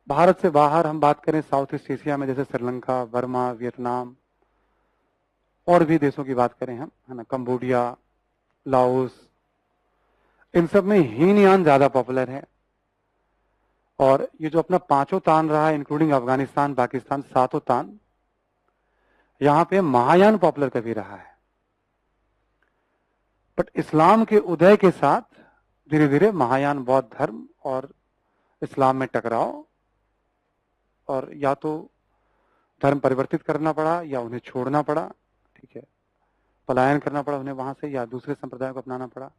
भारत से बाहर हम बात करें साउथ ईस्ट एशिया में, जैसे श्रीलंका, बर्मा, वियतनाम, और भी देशों की बात करें हम, है ना, कंबोडिया, लाओस, इन सब में हीनयान ज्यादा पॉपुलर है। और ये जो अपना पांचों तान रहा है, इंक्लूडिंग अफगानिस्तान, पाकिस्तान, सातों तान, यहां पे महायान पॉपुलर कभी रहा है। बट इस्लाम के उदय के साथ धीरे धीरे महायान बौद्ध धर्म और इस्लाम में टकराव, और या तो धर्म परिवर्तित करना पड़ा या उन्हें छोड़ना पड़ा, ठीक है, पलायन करना पड़ा उन्हें वहां से, या दूसरे संप्रदायों को अपनाना पड़ा।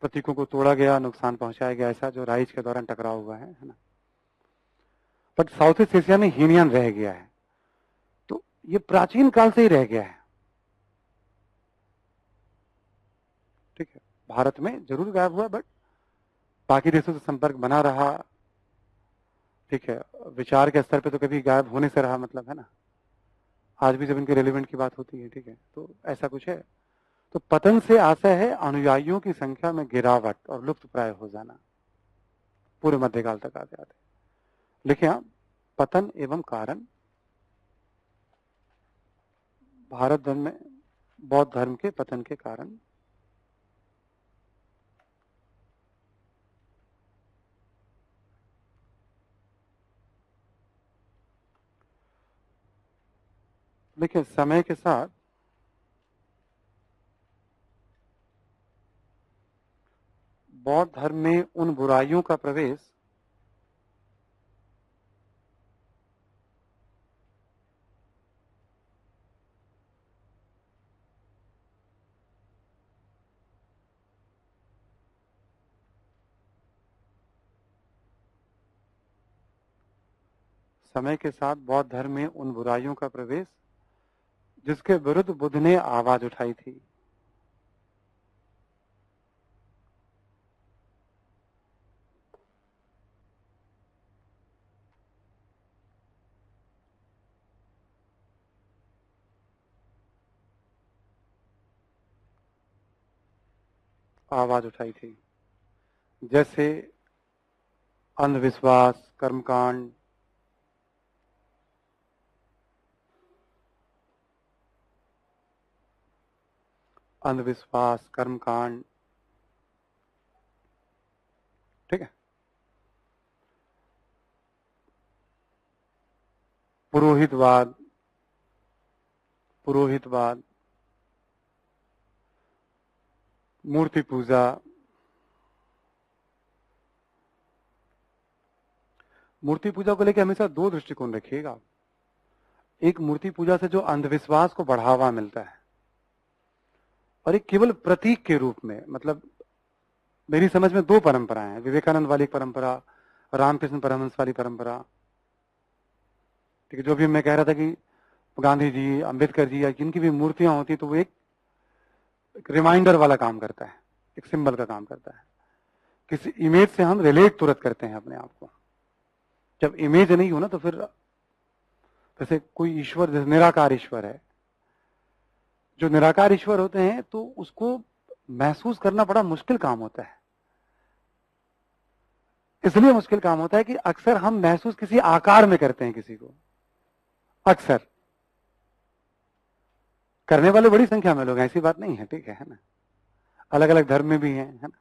प्रतीकों को तोड़ा गया, नुकसान पहुंचाया गया, ऐसा जो राइज के दौरान टकराव हुआ है ना। बट साउथ ईस्ट एशिया में हीनयान रह गया है, तो ये प्राचीन काल से ही रह गया है, ठीक है। भारत में जरूर गायब हुआ, बट बाकी देशों से संपर्क बना रहा, ठीक है। विचार के स्तर पे तो कभी गायब होने से रहा, मतलब है ना, आज भी जब इनके रेलिवेंट की बात होती है, ठीक है, तो ऐसा कुछ है। तो पतन से आशय है अनुयायियों की संख्या में गिरावट और लुप्त प्राय हो जाना, पूरे मध्यकाल तक आते आते। लिखे आप, पतन एवं कारण, भारत धर्म में बौद्ध धर्म के पतन के कारण। देखिए, समय के साथ बौद्ध धर्म में उन बुराइयों का प्रवेश समय के साथ बौद्ध धर्म में उन बुराइयों का प्रवेश जिसके विरुद्ध बुद्ध ने आवाज उठाई थी। आवाज उठाई थी, जैसे अंधविश्वास, कर्मकांड, अंधविश्वास, कर्मकांड, ठीक है, पुरोहितवाद, मूर्ति पूजा, मूर्ति पूजा को लेकर हमेशा दो दृष्टिकोण रखिएगा। एक, मूर्ति पूजा से जो अंधविश्वास को बढ़ावा मिलता है, और एक केवल प्रतीक के रूप में। मतलब मेरी समझ में दो परंपराएं हैं, विवेकानंद वाली एक परंपरा, रामकृष्ण परमहंस वाली परंपरा। ठीक है, जो भी मैं कह रहा था कि गांधी जी, अंबेडकर जी या जिनकी भी मूर्तियां होती तो वो एक रिमाइंडर वाला काम करता है, एक सिंबल का काम करता है। किसी इमेज से हम रिलेट तुरंत करते हैं अपने आप को। जब इमेज नहीं हो ना तो फिर जैसे कोई ईश्वर, जैसे निराकार ईश्वर है, जो निराकार ईश्वर होते हैं तो उसको महसूस करना बड़ा मुश्किल काम होता है। इसलिए मुश्किल काम होता है कि अक्सर हम महसूस किसी आकार में करते हैं किसी को। अक्सर करने वाले बड़ी संख्या में लोग हैं, ऐसी बात नहीं है। ठीक है ना, अलग अलग धर्म में भी हैं, है ना।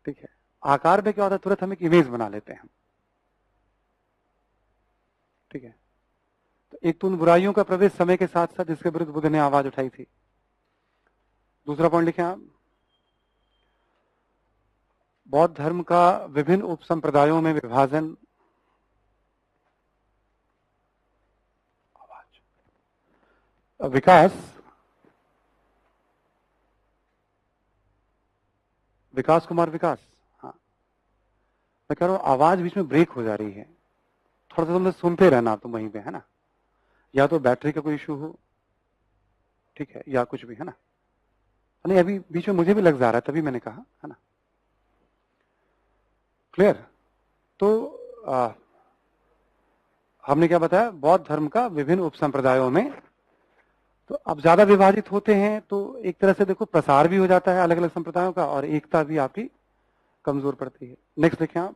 ठीक है, आकार में क्या होता है, तुरंत हम एक इमेज बना लेते हैं। ठीक है, तो एक तो उन बुराइयों का प्रवेश समय के साथ साथ जिसके विरुद्ध बुद्ध ने आवाज उठाई थी। दूसरा पॉइंट लिखें आप, बौद्ध धर्म का विभिन्न उपसंप्रदायों में विभाजन, विकास, विकास कुमार विकास, हाँ मैं कह रहा हूं आवाज बीच में ब्रेक हो जा रही है, थोड़ा सा तुमने सुनते रहना तुम वहीं पे, है ना। या तो बैटरी का कोई इशू हो, ठीक है, या कुछ भी, है ना। नहीं, अभी बीच में मुझे भी लग जा रहा है, तभी मैंने कहा, है ना। क्लियर। तो हमने क्या बताया, बौद्ध धर्म का विभिन्न उपसंप्रदायों में, तो अब ज्यादा विभाजित होते हैं तो एक तरह से देखो प्रसार भी हो जाता है अलग अलग संप्रदायों का, और एकता भी आपकी कमजोर पड़ती है। नेक्स्ट देखें आप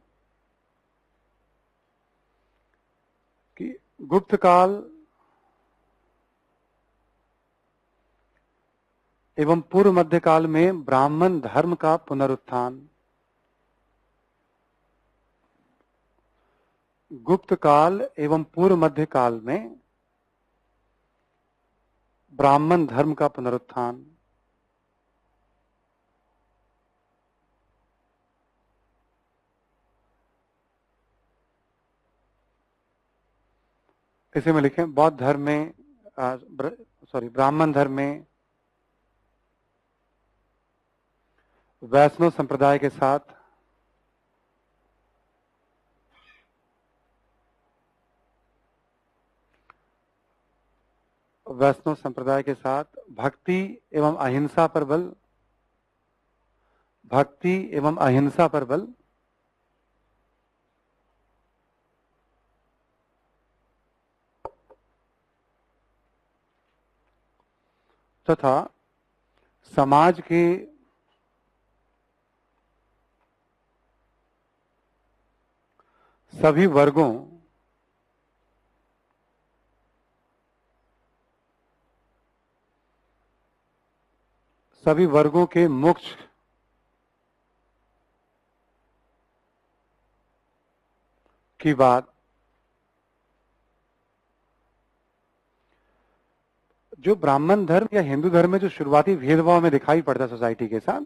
कि गुप्त काल एवं पूर्व मध्य काल में ब्राह्मण धर्म का पुनरुत्थान। गुप्त काल एवं पूर्व मध्य काल में ब्राह्मण धर्म का पुनरुत्थान। इसे में लिखें, बौद्ध धर्म में ब्राह्मण धर्म में वैष्णव संप्रदाय के साथ भक्ति एवं अहिंसा पर बल, भक्ति एवं अहिंसा पर बल, तथा समाज के सभी वर्गों के मोक्ष की बात। जो ब्राह्मण धर्म या हिंदू धर्म में जो शुरुआती भेदभाव में दिखाई पड़ता है सोसाइटी के साथ,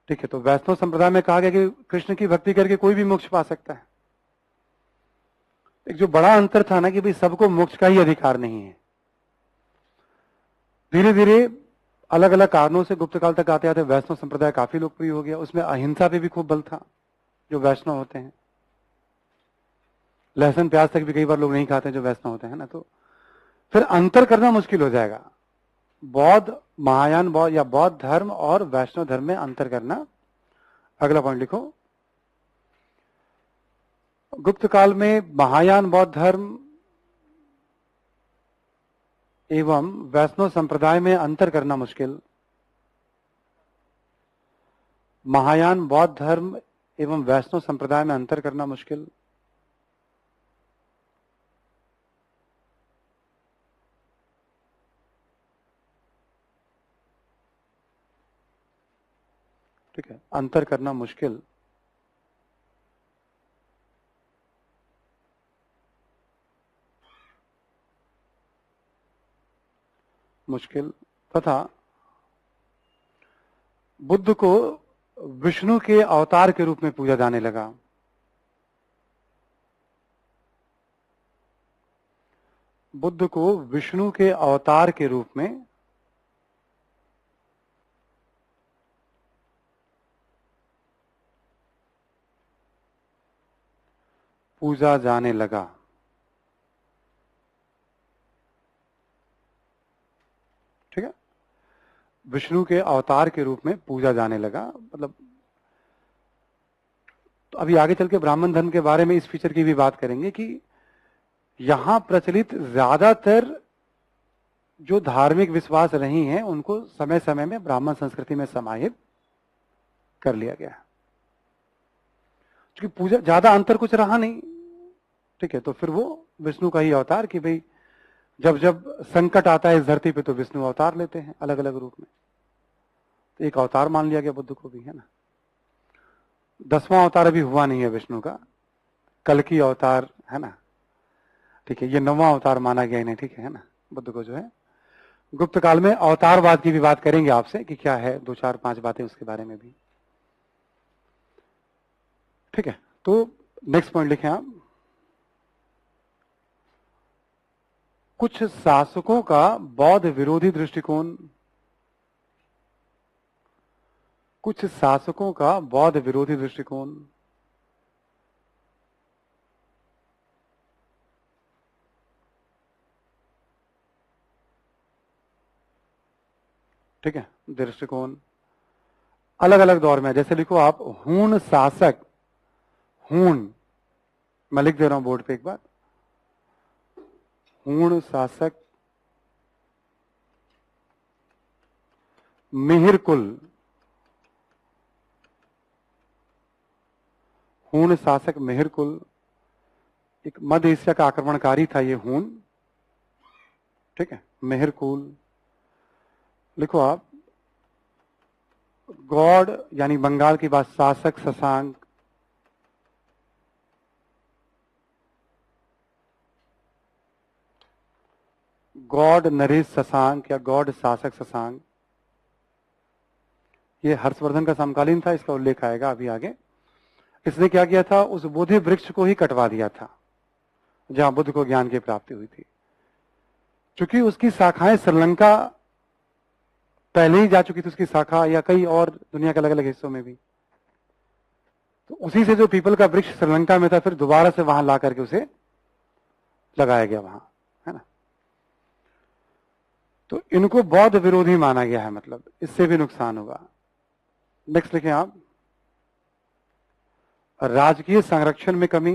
ठीक है, तो वैष्णव संप्रदाय में कहा गया कि कृष्ण की भक्ति करके कोई भी मोक्ष पा सकता है। एक जो बड़ा अंतर था ना कि भाई सबको मोक्ष का ही अधिकार नहीं है, धीरे धीरे अलग अलग कारणों से गुप्त काल तक आते आते वैष्णव संप्रदाय काफी लोकप्रिय हो गया। उसमें अहिंसा पे भी खूब बल था। जो वैष्णव होते हैं, लहसुन प्याज तक भी कई बार लोग नहीं खाते जो वैष्णव होते हैं ना, तो फिर अंतर करना मुश्किल हो जाएगा। बौद्ध, महायान बौद्ध या बौद्ध धर्म और वैष्णव धर्म में अंतर करना। अगला पॉइंट लिखो, गुप्त काल में महायान बौद्ध धर्म एवं वैष्णव संप्रदाय में अंतर करना मुश्किल। महायान बौद्ध धर्म एवं वैष्णव संप्रदाय में अंतर करना मुश्किल। ठीक है, अंतर करना मुश्किल। तथा बुद्ध को विष्णु के अवतार के रूप में पूजा जाने लगा। बुद्ध को विष्णु के अवतार के रूप में पूजा जाने लगा। ठीक है, विष्णु के अवतार के रूप में पूजा जाने लगा, मतलब तो अभी आगे चल के ब्राह्मण धर्म के बारे में इस फीचर की भी बात करेंगे कि यहां प्रचलित ज्यादातर जो धार्मिक विश्वास रही हैं उनको समय समय में ब्राह्मण संस्कृति में समाहित कर लिया गया, क्योंकि पूजा ज्यादा अंतर कुछ रहा नहीं। ठीक है, तो फिर वो विष्णु का ही अवतार कि भाई जब जब संकट आता है इस धरती पे तो विष्णु अवतार लेते हैं अलग अलग रूप में, तो एक अवतार मान लिया गया बुद्ध को भी, है ना। 10वां अवतार अभी हुआ नहीं है विष्णु का, कल की अवतार है ना। ठीक है, ये 9वां अवतार माना गया इन्हें, ठीक है ना, बुद्ध को जो है। गुप्त काल में अवतारवाद की भी बात करेंगे आपसे कि क्या है, 2 4 5 बातें उसके बारे में भी। ठीक है, तो नेक्स्ट पॉइंट लिखें आप। कुछ शासकों का बौद्ध विरोधी दृष्टिकोण, कुछ शासकों का बौद्ध विरोधी दृष्टिकोण। ठीक है, दृष्टिकोण अलग अलग दौर में, जैसे लिखो आप हूण शासक, हूण, मैं लिख दे रहा हूं बोर्ड पे एक बार, हूण शासक मिहिर कुल, हूण शासक मिहिर कुल, एक मध्य एशिया का आक्रमणकारी था ये हूण। ठीक है, मिहिर कुल लिखो आप। गौड़ यानी बंगाल की बात, शासक शशांक, गौड़ नरेश शशांक या गौड़ शासक शशांक, ये हर्षवर्धन का समकालीन था, इसका उल्लेख आएगा अभी आगे। इसने क्या किया था, उस बोधि वृक्ष को ही कटवा दिया था जहां बुद्ध को ज्ञान की प्राप्ति हुई थी, क्योंकि उसकी शाखाएं श्रीलंका पहले ही जा चुकी थी, उसकी शाखा, या कई और दुनिया के अलग अलग हिस्सों में भी। तो उसी से जो पीपल का वृक्ष श्रीलंका में था, फिर दोबारा से वहां ला करके उसे लगाया गया वहां, है ना। तो इनको बौद्ध विरोधी माना गया है, मतलब इससे भी नुकसान होगा। नेक्स्ट लिखें आप, राजकीय संरक्षण में कमी,